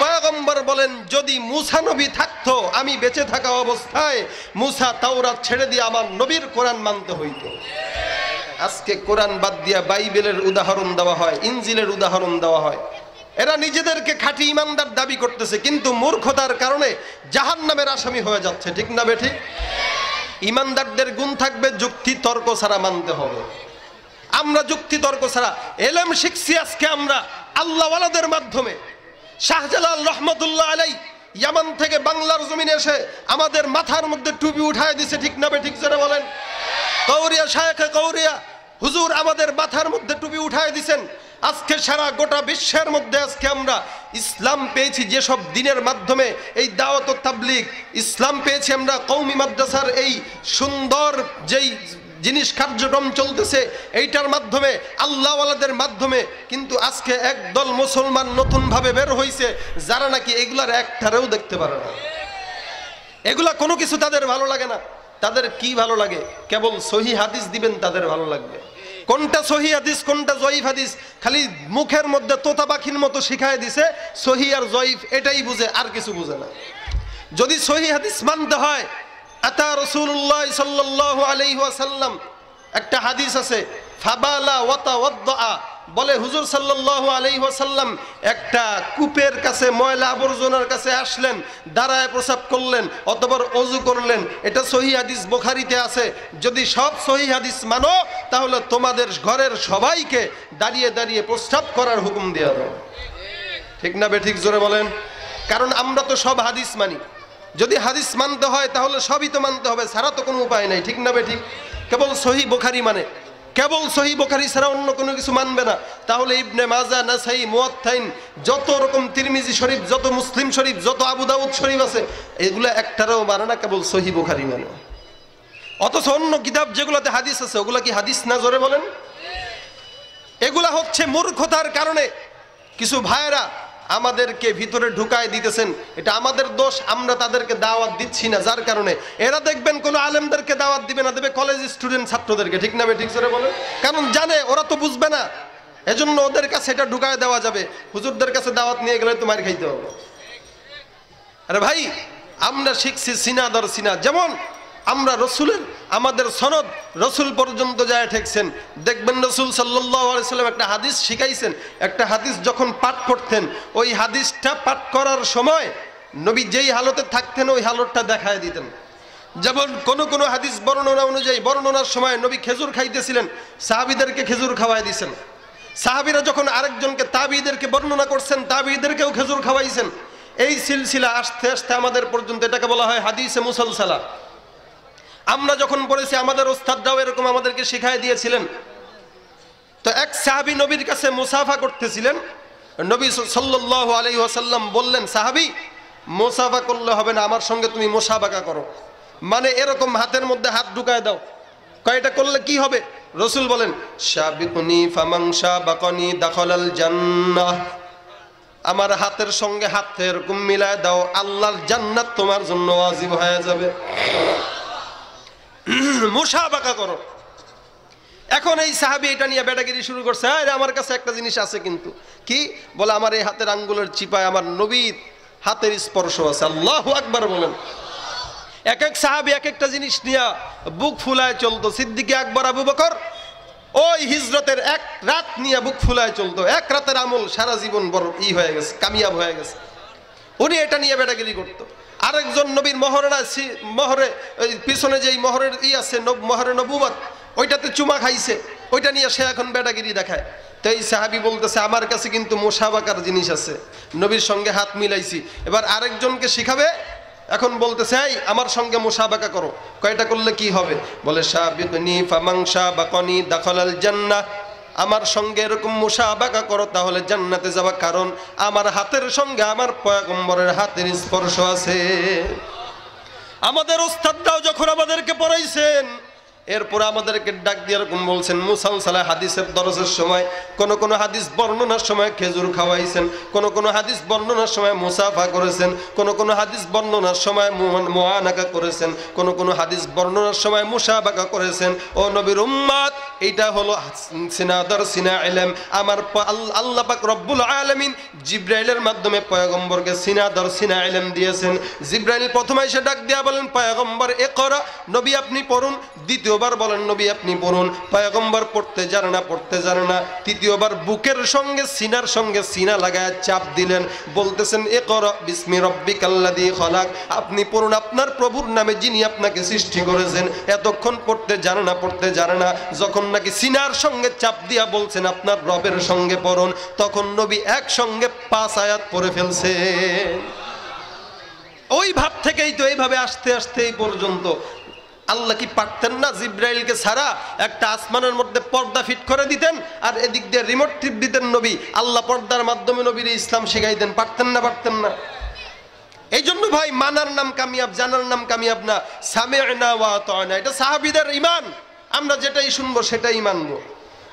পয়গম্বর বলেন যদি মুসা নবী থাকতো, আমি বেঁচে থাকা অবস্থায় মুসা তাওরাত ছেড়ে দিয়ে আমার নবীর কোরআন মানতে হইতো। আজকে কোরআন বাদ দিয়া বাইবেলের উদাহরণ দেওয়া হয়, ইনজিলের উদাহরণ দেওয়া হয়। এরা নিজেদেরকে খাঁটি ইমানদার দাবি করতেছে, কিন্তু মূর্খতার কারণে জাহান্নামের আসামি হয়ে যাচ্ছে। ঠিক না ঠিক? ইমানদারদের গুণ থাকবে যুক্তি তর্ক ছাড়া মানতে হবে। আমরা যুক্তি তর্ক ছাড়া এলেম শিখছি আজকে আমরা আল্লাহওয়ালাদের মাধ্যমে। শাহজালাল রহমতুল্লাহ আলাইহি ইয়ামান থেকে বাংলার জমিনে এসে আমাদের মাথার মধ্যে টুপি উঠায় দিছে। ঠিক না ঠিক জোরে বলেন? কৌরিয়া শায়েখে কৌরিয়া হুজুর আমাদের মাথার মধ্যে টুপি উঠায় দিছেন। আজকে সারা গোটা বিশ্বের মধ্যে আজকে আমরা ইসলাম পেয়েছি যেসব দিনের মাধ্যমে, এই দাওয়াত ও তাবলীগ ইসলাম পেয়েছি আমরা। কওমি মাদ্রাসার এই সুন্দর যেই জিনিস কার্যক্রম চলতেছে এইটার মাধ্যমে, আল্লাহওয়ালাদের মাধ্যমে। কিন্তু আজকে একদল মুসলমান নতুন ভাবে বের হইছে যারা নাকি এগুলার একটারেও দেখতে পারে না। এগুলা কোনো কিছু তাদের ভালো লাগে না। তাদের কি ভালো লাগে? কেবল সহিহ হাদিস দিবেন তাদের ভালো লাগবে। কোনটা সহিহ হাদিস কোনটা জয়ীফ হাদিস খালি মুখের মধ্যে তোতা পাখির মতো শিখায় দিছে, সহিহ আর জয়ীফ এটাই বুঝে, আর কিছু বুঝে না। যদি সহিহ হাদিস মানতে হয়, আতা রাসূলুল্লাহ সাল্লাল্লাহু আলাইহি ওয়াসাল্লাম একটা হাদিস আছে, ফাবালা ওয়াতাওয়াদ্দা, বলে হুজুর সাল্লাল্লাহু আলাইহি ওয়াসাল্লাম একটা কূপের কাছে, ময়লা আবর্জনার কাছে আসলেন, দাঁড়ায় প্রস্রাব করলেন, অতঃপর ওযু করলেন। এটা সহিহ হাদিস, বুখারীতে আছে। যদি সব সহিহ হাদিস মানো তাহলে তোমাদের ঘরের সবাইকে দাঁড়িয়ে দাঁড়িয়ে প্রস্রাব করার হুকুম দেওয়া দাও। ঠিক না ঠিক জোরে বলেন? কারণ আমরা তো সব হাদিস মানি। যদি হাদিস মানতে হয় তাহলে সবই তো মানতে হবে, ছাড়া তো কোনো উপায় নাই, ঠিক না ঠিক? কেবল সহিহ বুখারী মানে, কেবল সহিহ বুখারী ছাড়া অন্য কোনো কিছু মানবে না। তাহলে ইবনে মাজাহ, নাসাই, মুওয়াত্তাইন, যত রকম তিরমিজি শরীফ, যত মুসলিম শরীফ, যত আবু দাউদ শরীফ আছে, এগুলা একটারও মানে না, কেবল সহিহ বুখারী মানে। অথচ অন্য কিতাব যেগুলোতে হাদিস আছে ওগুলা কি হাদিস না? জোরে বলেন। এগুলা হচ্ছে মূর্খতার কারণে কিছু ভাইয়েরা আমাদেরকে ভিতরে ঢুকায় দিতেছেন। এটা আমাদের দোষ, আমরা তাদেরকে দাওয়াত দিচ্ছি না, যার কারণে এরা দেখবেন কোনো আলেমদেরকে দাওয়াত দিবে না, দেবে কলেজ স্টুডেন্ট ছাত্রদেরকে, ঠিক না ঠিক জোরে বলেন? কারণ জানে ওরা তো বুঝবে না, এজন্য ওদের কাছে এটা ঢুকায় দেওয়া যাবে। হুজুরদের কাছে দাওয়াত নিয়ে গেলে তো মার খাইতে হবে। আরে ভাই, আমরা শিখছি সিনা দর সিনা। যেমন আমরা রসুলের, আমাদের সনদ রসুল পর্যন্ত যায় ঠেকছেন। দেখবেন রসুল সাল্লাল্লাহু আলাইহি সাল্লাম একটা হাদিস শিখাইছেন, একটা হাদিস যখন পাঠ করতেন, ওই হাদিসটা পাঠ করার সময় নবী যেই হালতে থাকতেন ওই হালতটা দেখায় দিতেন। যেমন কোনো হাদিস বর্ণনা অনুযায়ী বর্ণনার সময় নবী খেজুর খাইতেছিলেন, সাহাবীদেরকে খেজুর খাওয়াই দিয়েছেন। সাহাবীরা যখন আরেকজনকে, তাবিঈদেরকে বর্ণনা করছেন, তাবিঈদেরকেও খেজুর খাওয়াইছেন। এই সিলসিলা আস্তে আস্তে আমাদের পর্যন্ত, এটাকে বলা হয় হাদিসে মুসালসালা। আমরা যখন পড়েছি আমাদের ওস্তাদরাও এরকম আমাদেরকে শিখাই দিয়েছিলেন। তো এক সাহাবী নবীর কাছে মুসাফা করতেছিলেন, নবী সাল্লাল্লাহু আলাইহি ওয়াসাল্লাম বললেন, সাহাবী মুসাফা করলে হবে না, আমার সঙ্গে তুমি মুসাবাকা করো, মানে এরকম হাতের মধ্যে হাত ঢুকায় দাও। কয়টা করলে কি হবে? রসুল বলেন, শাবিকুনি ফামান শাবাকানি দাখালাল জান্নাহ, আমার হাতের সঙ্গে হাত এরকম মিলায় দাও, আল্লাহর জান্নাত তোমার জন্য ওয়াজিব হয়ে যাবে। মুসাবাকা করো। এখন এই সাহাবী এটা নিয়ে বেটাগিরি শুরু করছে, আরে আমার কাছে একটা জিনিস আছে, কিন্তু কি বলে, আমার এই হাতের আঙ্গুলের চিপায় আমার নবীর হাতের স্পর্শ আছে। আল্লাহু আকবার বলেন। এক এক সাহাবী এক একটা জিনিস নিয়ে বুক ফুলায় চলতো। সিদ্দিক আকবর, আবু বকর ওই হিজরতের এক রাত নিয়ে বুক ফুলায় চলতো। এক রাতের আমল সারা জীবন বড় হয়ে গেছে, কামিয়াব হয়ে গেছে। উনি এটা নিয়ে বেটাগিরি করতো। আরেকজন নবীর মহরে পিছনে যেই মহরের আছে, মহরে নবুয়ত, ওইটাতে চুমা খাইছে, ওইটা নিয়ে সে এখন বেটাগিরি দেখায়। তো এই সাহাবী বলতেছে, আমার কাছে কিন্তু মুসাবাকার জিনিস আছে, নবীর সঙ্গে হাত মিলাইছি। এবার আরেকজনকে শিখাবে, এখন বলতেছে, এই আমার সঙ্গে মুসাবাকা করো। কয়টা করলে কি হবে? বলে, শাবিকুনি ফামান শাবাকানি দাখালাল জান্নাহ, আমার সঙ্গে এরকম মুসাবাকা করো তাহলে জান্নাতে যাবা, কারণ আমার হাতের সঙ্গে আমার পয়গম্বরের হাতের স্পর্শ আছে। আমাদের ওস্তাদরাও যখন আমাদেরকে পড়াইছেন, এরপর আমাদেরকে ডাক দিয়ে এরকম বলছেন, মুসালসালা হাদিসের দরজের সময় কোন হাদিস বর্ণনার সময় খেজুর খাওয়াইছেন, কোন হাদিস বর্ণনার সময় মুসাফা করেছেন, কোন হাদিস বর্ণনার সময় মুআনাকা করেছেন, কোন হাদিস বর্ণনার সময় মুসাবাকা করেছেন। ও নবীর উম্মত, এইটা হলো সিনাদর সিনা ইলম। আমার আল্লাহ পাক রব্বুল আলামিন জিবরাইলের মাধ্যমে পয়গম্বরকে সিনাদর সিনা ইলম দিয়েছেন। জিবরাইল প্রথমে এসে ডাক দিয়া বলেন, পয়গম্বর ইকরা, নবী আপনি পড়ুন। দ্বিতীয়বার বলেন, নবী আপনি পড়ুন। পয়গম্বর পড়তে জানে না। তৃতীয়বার বুকের সঙ্গে সিনার সঙ্গে সিনা লাগায় চাপ দিলেন, বলতেছেন, ইকরা বিসমি রাব্বিকাল্লাযী খলাক, আপনি পড়ুন আপনার প্রভুর নামে যিনি আপনাকে সৃষ্টি করেছেন। এতক্ষণ পড়তে জানে না। যখন নাকি সিনার সঙ্গে চাপ দিয়া বলছেন আপনার রবের সঙ্গে পড়ুন, তখন নবী একসঙ্গে 5 আয়াত পড়ে ফেলছে। ওই ভাব থেকেই তো এইভাবে আস্তে আস্তে এই পর্যন্ত। আল্লাহ কি পারতেন না জিব্রাইলকে ছাড়া একটা আসমানের মধ্যে পর্দা ফিট করে দিতেন, আর এদিক দিয়ে রিমোট টিপ দিতেন নবী, আল্লাহ পর্দার মাধ্যমে নবীর ইসলাম শিখাই দেন? পারতেন না? এই জন্য ভাই, মানার নাম কামিয়াব, জানার নাম কামিয়াব না। সামি'না ওয়া আতা'না, এটা সাহাবীদের ঈমান। আমরা যেটাই শুনবো সেটাই মানবো।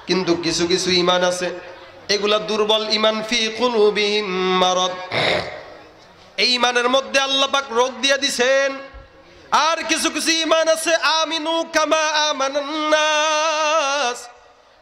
কিন্তু কিছু কিছু ঈমান আছে, এগুলা দুর্বল ঈমান। ফি কুলুবিহিম মারাদ, এই ঈমানের মধ্যে আল্লাহ পাক রোগ দিয়ে দিবেন। আর কিছু কিছু ঈমান আছে, আমিনু কামা আমানান নাস,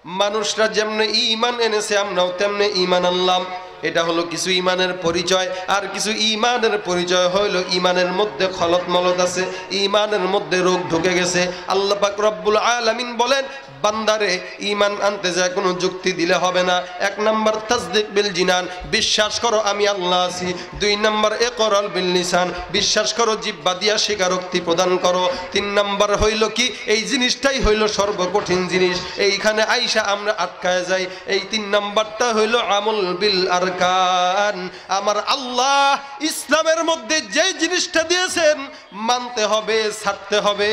মানুষরা যেমন ঈমান এনেছে আমরাও তেমনি ঈমান আনলাম। এটা হলো কিছু ঈমানের পরিচয়। আর কিছু ঈমানের পরিচয় হইল ঈমানের মধ্যে খলত মলত আছে, ঈমানের মধ্যে রোগ ঢুকে গেছে। আল্লাহ পাক রব্বুল আলামিন বলেন, বান্দারে ঈমান আনতে যায় কোনো যুক্তি দিলে হবে না। 1 নাম্বার তাসদিক বিল জিনান, বিশ্বাস করো আমি আল্লাহ আছি। 2 নাম্বার ইকরার বিল লিসান, বিশ্বাস করো জিহ্বা দিয়া স্বীকারোক্তি প্রদান করো। 3 নাম্বার হইল কি, এই জিনিসটাই হইল সর্বকঠিন জিনিস, এইখানে আইসা আমরা আটকায় যাই। এই 3 নাম্বারটা হইল আমল বিল আর আরকান। আমার আল্লাহ ইসলামের মধ্যে যে জিনিসটা দিয়েছেন মানতে হবে, ছাড়তে হবে,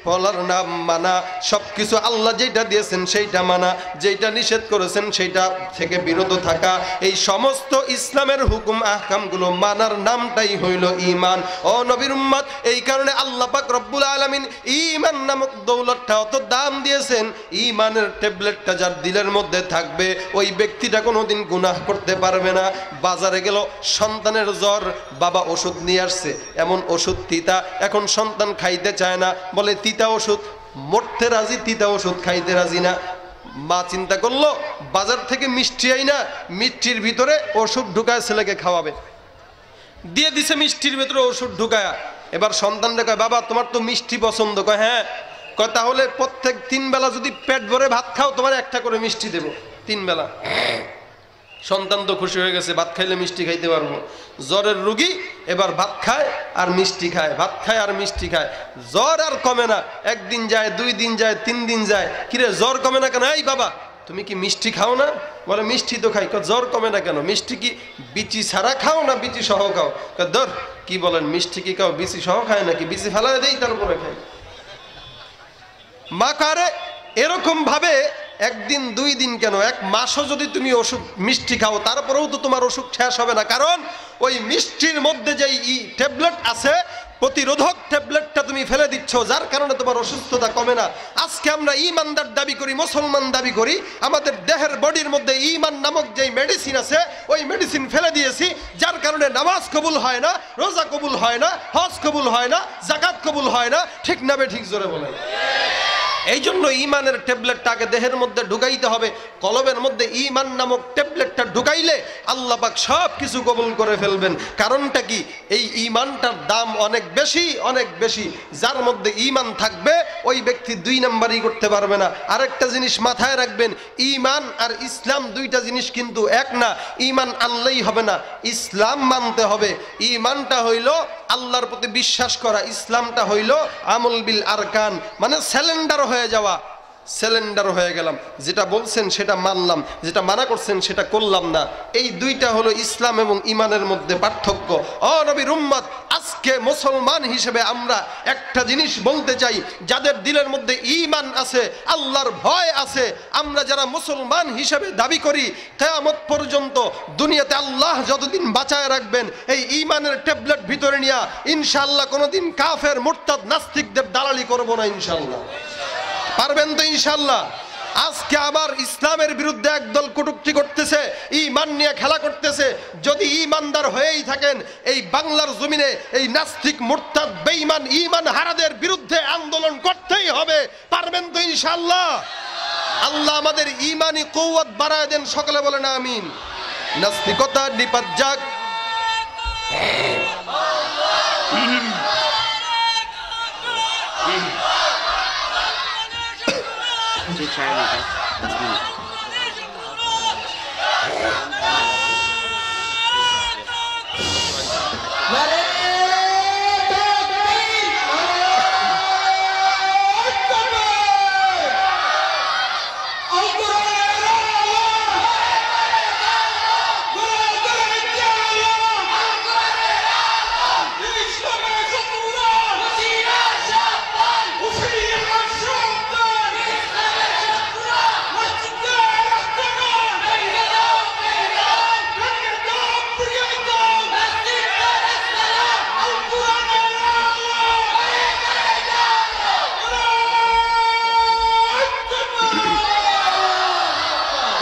বলার নাম মানা। সবকিছু আল্লাহ যেটা দিয়েছেন সেইটা মানা, যেটা নিষেধ করেছেন সেইটা থেকে বিরত থাকা। এই সমস্ত ইসলামের হুকুম আহকামগুলো মানার নামটাই হইল ঈমান। ও নবীর উম্মত, এই কারণে আল্লাহ পাক রব্বুল আলামিন ঈমান নামক দৌলতটা অত দাম দিয়েছেন। ঈমানের ট্যাবলেটটা যার দিলের মধ্যে থাকবে ওই ব্যক্তিটা কোনোদিন গুনাহ করতে পারবে না। বাজারে গেল, সন্তানের জ্বর, বাবা ওষুধ নিয়ে আসছে, এমন ওষুধ তিতা, এখন সন্তান খাইতে চায় না, বলে তিতা ওষুধ, মরতে রাজি, তিতা ওষুধ খাইতে রাজি না। মা চিন্তা করলো বাজার থেকে মিষ্টি আইনা মিষ্টির ভিতরে ওষুধ ঢুকায় ছেলেকে খাওয়াবে, দিয়ে দিছে মিষ্টির ভিতরে ওষুধ ঢুকায়া। এবার সন্তানটা কয়, বাবা তোমার তো মিষ্টি পছন্দ। কয় হ্যাঁ। কয় তাহলে প্রত্যেক 3 বেলা যদি পেট ভরে ভাত খাও তোমার একটা করে মিষ্টি দেব 3 বেলা। সন্তান তো খুশি হয়ে গেছে, ভাত খাইলে মিষ্টি খাইতে পারবো। জ্বরের রুগী এবার ভাত খায় আর মিষ্টি খায়, ভাত খায় আর মিষ্টি খায়। জ্বর আর কমে না, 1 দিন যায়, 2 দিন যায়, 3 দিন যায়। কিরে জ্বর কমে না কেন? এই বাবা তুমি কি মিষ্টি খাও না? বলে মিষ্টি তো খাই। জ্বর কমে না কেন? মিষ্টি কি বিচি ছাড়া খাও না বিচি সহ খাও? ধর কি বলেন, মিষ্টি কি খাও বিচি সহ খায় নাকি? বিচি ফেলায় দেই তারপরে খাই। মা কারে এরকম ভাবে 1 দিন 2 দিন কেন 1 মাসও যদি তুমি ওষুধ মিষ্টি খাও তারপরেও তো তোমার অসুখ শেষ হবে না। কারণ ওই মিষ্টির মধ্যে যেই ট্যাবলেট আছে, প্রতিরোধক ট্যাবলেটটা তুমি ফেলে দিচ্ছ, যার কারণে তোমার অসুস্থতা কমে না। আজকে আমরা ঈমানদার দাবি করি, মুসলমান দাবি করি, আমাদের দেহের বডির মধ্যে ঈমান নামক যেই মেডিসিন আছে ওই মেডিসিন ফেলে দিয়েছি, যার কারণে নামাজ কবুল হয় না, রোজা কবুল হয় না, হজ কবুল হয় না, যাকাত কবুল হয় না। ঠিক না বে ঠিক? জোরে বলেন। এই জন্য ঈমানের ট্যাবলেটটাকে দেহের মধ্যে ঢুকাইতে হবে। কলবের মধ্যে ঈমান নামক ট্যাবলেটটা ঢুকাইলে আল্লাহ পাক সব কিছু কবুল করে ফেলবেন। কারণটা কি? এই ঈমানটার দাম অনেক বেশি, অনেক বেশি। যার মধ্যে ঈমান থাকবে ওই ব্যক্তি 2 নাম্বারই করতে পারবে না। আরেকটা জিনিস মাথায় রাখবেন, ঈমান আর ইসলাম 2টা জিনিস কিন্তু এক না। ঈমান আনলেই হবে না, ইসলাম মানতে হবে। ঈমানটা হইল আল্লাহর প্রতি বিশ্বাস করা, ইসলামটা হইল আমল বিল আরকান, মানে স্যালেন্ডার হয়ে যাওয়া। স্যালেন্ডার হয়ে গেলাম, যেটা বলছেন সেটা মানলাম, যেটা মানা করছেন সেটা করলাম না। এই 2টা হলো ইসলাম এবং ঈমানের মধ্যে পার্থক্য। ও নবীর উম্মত, আজকে মুসলমান হিসেবে আমরা একটা জিনিস বলতে চাই, যাদের দিলের মধ্যে ঈমান আছে, আল্লাহর ভয় আছে, আমরা যারা মুসলমান হিসেবে দাবি করি, কিয়ামত পর্যন্ত দুনিয়াতে আল্লাহ যতদিন বাঁচায় রাখবেন এই ঈমানের ট্যাবলেট ভিতরে নিয়ে ইনশাআল্লাহ কোনোদিন কাফের, মুরতাদ, নাস্তিকদের দালালি করব না ইনশাআল্লাহ। পারবেন তো ইনশাআল্লাহ? আজকে আবার ইসলামের বিরুদ্ধে একদল কটূক্তি করতেছে, ঈমান নিয়ে খেলা করতেছে। যদি ঈমানদার হয়েই থাকেন এই বাংলার জমিনে এই নাস্তিক, মুরতাদ, বেঈমান, ঈমান হারাদের বিরুদ্ধে আন্দোলন করতেই হবে। পারবেন তো ইনশাআল্লাহ? আল্লাহ আমাদের ঈমানি কুওয়াত বাড়ায় দেন, সকলে বলেন আমিন। নাস্তিকতা নিপাত যাক।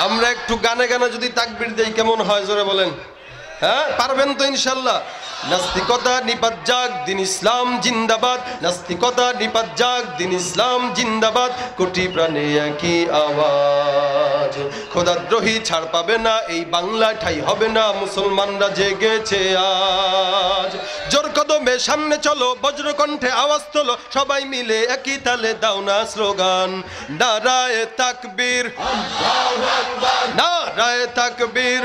আমরা একটু গানে গানে যদি তাকবীর দেই কেমন হয়? জোরে বলেন। হ্যাঁ, পারবেন তো ইনশাআল্লাহ? নাস্তিকতা নিপাত যাক, দিন ইসলাম জিন্দাবাদ। নাস্তিকতা নিপাত যাক, দিন ইসলাম জিন্দাবাদ। কোটি প্রাণে একই আওয়াজ, খোদাদ্রোহী ছাড় পাবে না, এই বাংলা ঠাই হবে না, মুসলমানরা জেগেছে আজ। জোর কদমে সামনে চলো, বজ্রকণ্ঠে আওয়াজ তোলো, সবাই মিলে একই তালে দাও না স্লোগান। নারায়ে তাকবীর, নারায়ে তাকবীর,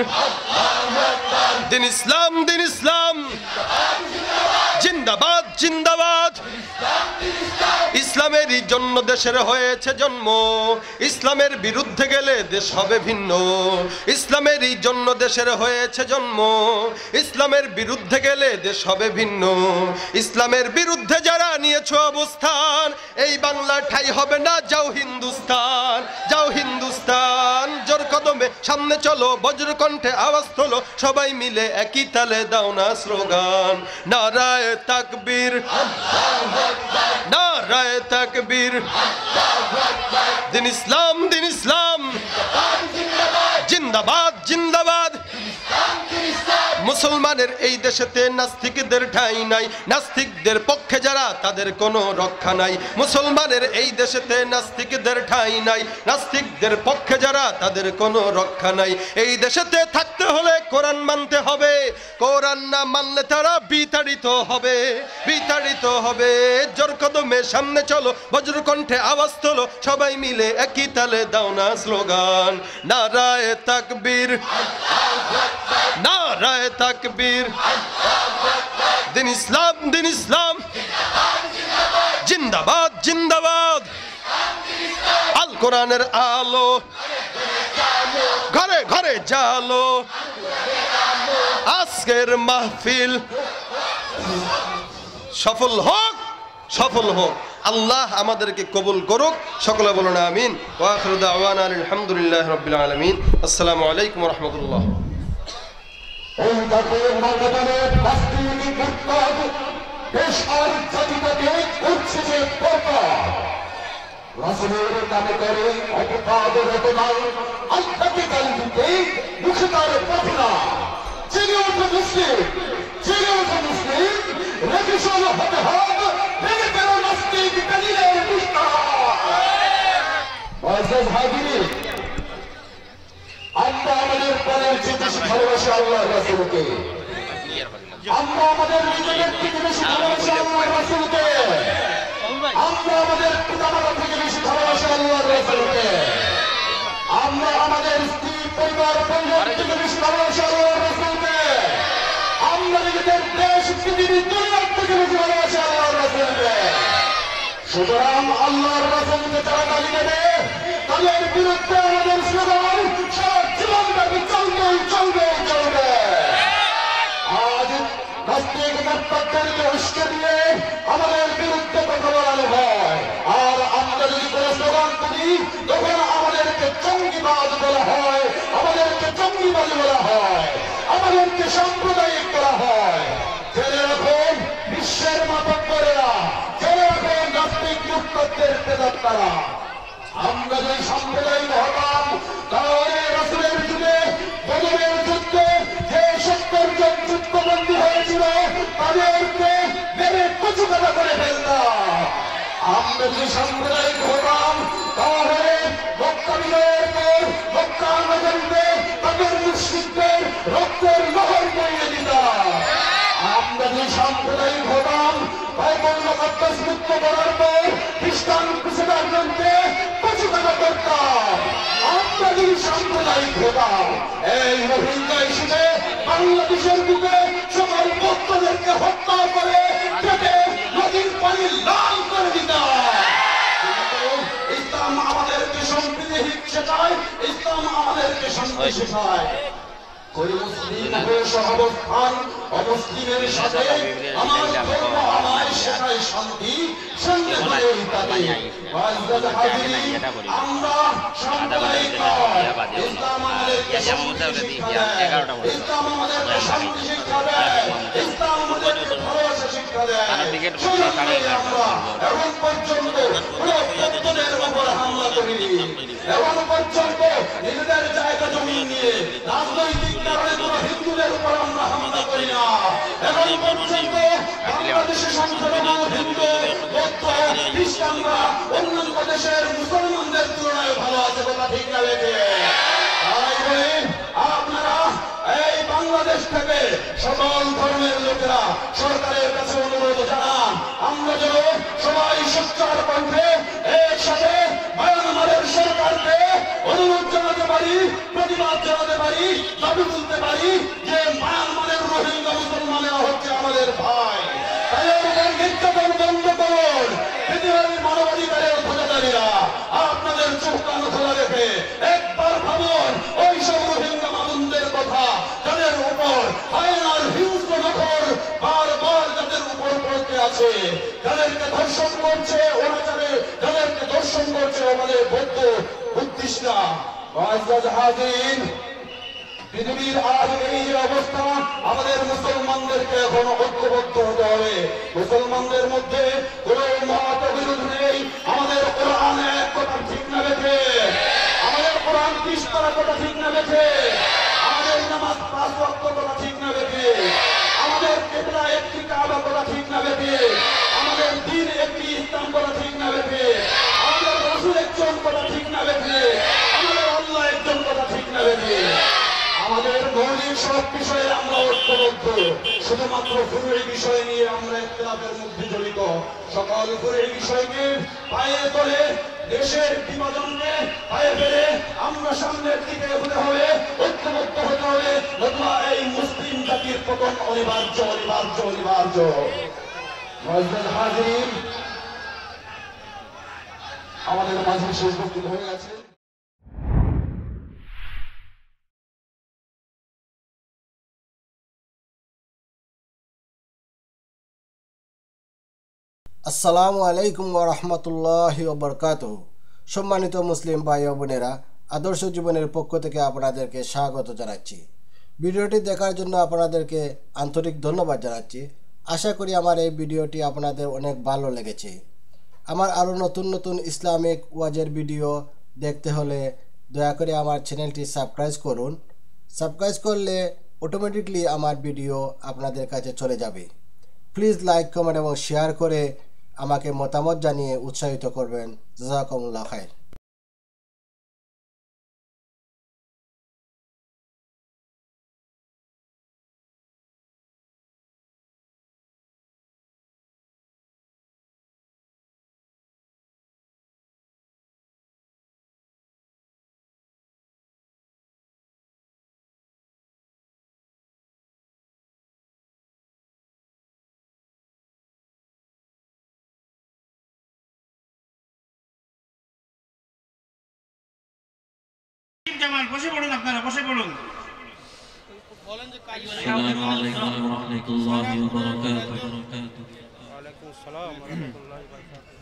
দিন ইসলাম, দিন ইসলাম জিন্দাবাদ, জিন্দাবাদ। ইসলাম ইসলামেরই জন্য দেশের হয়েছে জন্ম, ইসলামের বিরুদ্ধে গেলে দেশ হবে ভিন্ন। ইসলামেরই জন্য দেশের হয়েছে জন্ম, ইসলামের বিরুদ্ধে গেলে দেশ হবে ভিন্ন। ইসলামের বিরুদ্ধে যারা নিয়েছো অবস্থান, এই বাংলা ঠাই হবে না, যাও হিন্দুস্তান, যাও হিন্দুস্তান। জোর কদমে সামনে চলো, বজ্রকণ্ঠে আওয়াজ তোলো, সবাই মিলে একই তালে দাও না স্লোগান, নারায়ে তাকবীর, নারায়ে তাকবীর। দিন ইসলাম, দিন ইসলাম, জিন্দাবাদ, জিন্দাবাদ। মুসলমানের এই দেশেতে নাস্তিকদের ঠাঁই নাই, নাস্তিকদের পক্ষে যারা তাদের কোনো রক্ষা নাই। মুসলমানের এই দেশেতে নাস্তিকদের ঠাঁই নাই, নাস্তিকদের পক্ষে যারা তাদের কোনো রক্ষা নাই। এই দেশেতে থাকতে হলে কোরআন মানতে হবে, কোরআন না মানলে তারা বিতাড়িত হবে, বিতাড়িত হবে। জোর কদমে সামনে চলো, বজ্রকণ্ঠে আওয়াজ তোলো, সবাই মিলে একই তালে দাও না স্লোগান, নারায়ে তাকবীর, নারায়ে তাকবীর। দিন ইসলাম, দিন ইসলাম, জিন্দাবাদ, জিন্দাবাদ। আল কোরআনের আলো ঘরে ঘরে জালো, আজকের মাহফিল সফল হোক, সফল হোক। আল্লাহ আমাদেরকে কবুল করুক, সকলে বলুন আমিন। ওয়া আখিরু দাওয়ানা আলহামদুলিল্লাহি রাব্বিল আলামিন। আসসালামু আলাইকুম ওয়া রাহমাতুল্লাহ। রাসূলের নামে করে অপবাদ রটনায় আত্মীকাল দিতে মুখতার পথনা জেগে ওঠে মুসলিম, জেগে ওঠে মুসলিম, রেখেশন হতে হাত ভেঙে পেল নাস্তিক কালিলের বিস্তার। মুআজ্জাজ হাজিরিন, আমরা আমাদের প্রাণের চেয়ে বেশি ভালোবাসি আল্লাহর রাসূলকে, আমরা আমাদের নিজেদের থেকে বেশি ভালোবাসি আল্লাহর রাসূলকে, আমরা আমাদের পিতামাতা থেকে বেশি ভালোবাসি আল্লাহর রাসূলকে, আমরা আমাদের স্ত্রী পরিবার পরিজন থেকে বেশি ভালোবাসি আল্লাহর রাসূলকে, আমরা নিজেদের দেশ পৃথিবী দুনিয়ার থেকে বেশি ভালোবাসি আল্লাহর রাসূলকে। সুতরাং আল্লাহর রাসূলকে যারা গালি দেবে, তাদের বিরুদ্ধে আমাদের স্লোগান সারা জীবনব্যাপী চলবেই, চলবেই, চলবে। আজ নাস্তিক নাস্তিকদেরকে উস্কে দিয়ে আমাদের বিরুদ্ধে কথা বলানো হয়, আর আমরা যদি কোনো স্লোগান করি তখন আমাদেরকে জঙ্গিবাদ বলা হয়, আমাদেরকে জঙ্গিবাদী বলা হয়, আমাদেরকে সাম্প্রদায়িক বলা হয়। জেনে রাখুন বিশ্বের মাতব্বরেরা, জেনে রাখুন নাস্তিক মুক্তদের প্রেতাত্মারা, আমরা যদি সাম্প্রদায়িক হতাম তাহলে রাসূলের যুগে বদরের যুদ্ধে যে ৭০ জন যুদ্ধবন্দী হয়েছিল তাদেরকে মেরে কচুকাটা করে ফেলতাম। আমরা যদি সাম্প্রদায়িক হতাম তাহলে মক্কা বিজয়ের পর মক্কা নগরীতে তাদের মুশরিকদের রক্তের নহর বইয়ে দিতাম। আমরা যদি সাম্প্রদায়িক হতাম বাইবেল মুকদ্দাস মুক্ত করার পর খ্রিস্টান ক্রুসেডারদেরকে কচুকাটা করতাম। আমরা যদি সাম্প্রদায়িক হতাম এই রোহিঙ্গা ইস্যুতে বাংলাদেশের বুকে সকল ভক্তদেরকে হত্যা করে কেটে নদীর পানি লাল করে দিতাম। ইসলাম আমাদেরকে সম্প্রীতি শেখায়, ইসলাম আমাদেরকে শান্তি শেখায়। कोई मुस्लिम हो সহাবস্থান অমুসলিমের সাথে আমার ধর্ম আমায় শেখায় শান্তি, শান্তি হয়ে থাকে। মুআজ্জাজ হাজিরিন, আমরা সাম্প্রদায়িক নয়, ইসলাম আমাদেরকে শান্তি শিক্ষা দেয়, ইসলাম আমাদেরকে শান্তি শিক্ষা দেয়, ইসলাম আমাদেরকে ভালোবাসা শিক্ষা দেয়। আমরা এখন পর্যন্ত কোনো ভক্তদের উপর হামলা করিনি, এখন পর্যন্ত নিজেদের জায়গা জমি নিয়ে রাজনৈতিক কারণে কোনো হিন্দুদের উপর আমরা হামলা করি না। এখন পর্যন্ত বাংলাদেশের সংসদে হিন্দু, বৌদ্ধ, খ্রিস্টানরা অন্যান্য দেশের মুসলমানদের তুলনায় ভালো আছে, কথা ঠিক না লেগে। তাই বলে আপনারা এই বাংলাদেশ থেকে সকল ধর্মের লোকেরা সরকারের কাছে অনুরোধ জানান, আমরা যেন সবাই সোচ্চার কণ্ঠে একসাথে মায়ানমারের সরকারকে অনুরোধ জানাতে পারি, প্রতিবাদ জানাতে পারি, দাবি তুলতে পারি যে মায়ানমারের রোহিঙ্গা মুসলমানেরা হচ্ছে আমাদের ভাই। তাই নির্যাতন বন্ধ করুন, পৃথিবীর মানবাধিকার যাচ্ছে, যাদেরকে ধর্ষণ করছে ওরা যাদেরকে ধর্ষণ করছে আমাদের বৌদ্ধ বুদ্ধিস্টরা। হাজির, পৃথিবীর আজ এই যে অবস্থা, আমাদের মুসলমানদেরকে এখন ঐক্যবদ্ধ হতে হবে। মুসলমানদের মধ্যে কোন মতবিরোধ নেই। আমাদের কোরআন এক কথা ঠিক না বেঠে, আমাদের কোরআন 30 পারা কথা ঠিক না বেঠে, আমাদের নামাজ 5 ওয়াক্ত কথা ঠিক না বেঠে, আমাদের কিবলা একটি কাবা কথা ঠিক না বেঠে, আমাদের দ্বীন একটি ইসলাম কথা ঠিক না বেঠে, আমাদের রাসূল একজন কথা ঠিক না বেঠে, আমাদের আল্লাহ একজন কথা ঠিক না বেঠে। আমাদের মৌলিক সব বিষয়ে আমরা ঐক্যবদ্ধ, শুধুমাত্র ফুরুই বিষয় নিয়ে আমরা ইখতিলাফের মধ্যে জড়িত। সকল ফুরুই বিষয়কে পায়ে তোলে, দেশের বিভাজনকে পায়ে ফেলে আমরা সামনের দিকে এগোতে হবে, ঐক্যবদ্ধ হতে হবে, নতুবা এই মুসলিম জাতির পতন অনিবার্য অনিবার্য অনিবার্য। হাজির, আমাদের মাঝে শেষ বক্তব্য হয়ে গেছে। আসসালামু আলাইকুম ওয়া রাহমাতুল্লাহি ওয়া বারাকাতুহু। সম্মানিত মুসলিম ভাই ও বোনেরা, আদর্শ জীবনের পক্ষ থেকে আপনাদেরকে স্বাগত জানাচ্ছি। ভিডিওটি দেখার জন্য আপনাদেরকে আন্তরিক ধন্যবাদ জানাচ্ছি। আশা করি আমার এই ভিডিওটি আপনাদের অনেক ভালো লেগেছে। আমার আরও নতুন নতুন ইসলামিক ওয়াজের ভিডিও দেখতে হলে দয়া করে আমার চ্যানেলটি সাবস্ক্রাইব করুন। সাবস্ক্রাইব করলে অটোমেটিকলি আমার ভিডিও আপনাদের কাছে চলে যাবে। প্লিজ লাইক, কমেন্ট এবং শেয়ার করে আমাকে মতামত জানিয়ে উৎসাহিত করবেন। জাযাকুমুল্লাহ খাইর। জামাল বসে পড়ুন, আপনারা বসে পড়ুন। আসসালামু আলাইকুম ওয়া রাহমাতুল্লাহি ওয়া বারাকাতুহু। ওয়া আলাইকুম আসসালাম ওয়া রাহমাতুল্লাহি ওয়া বারাকাতুহু।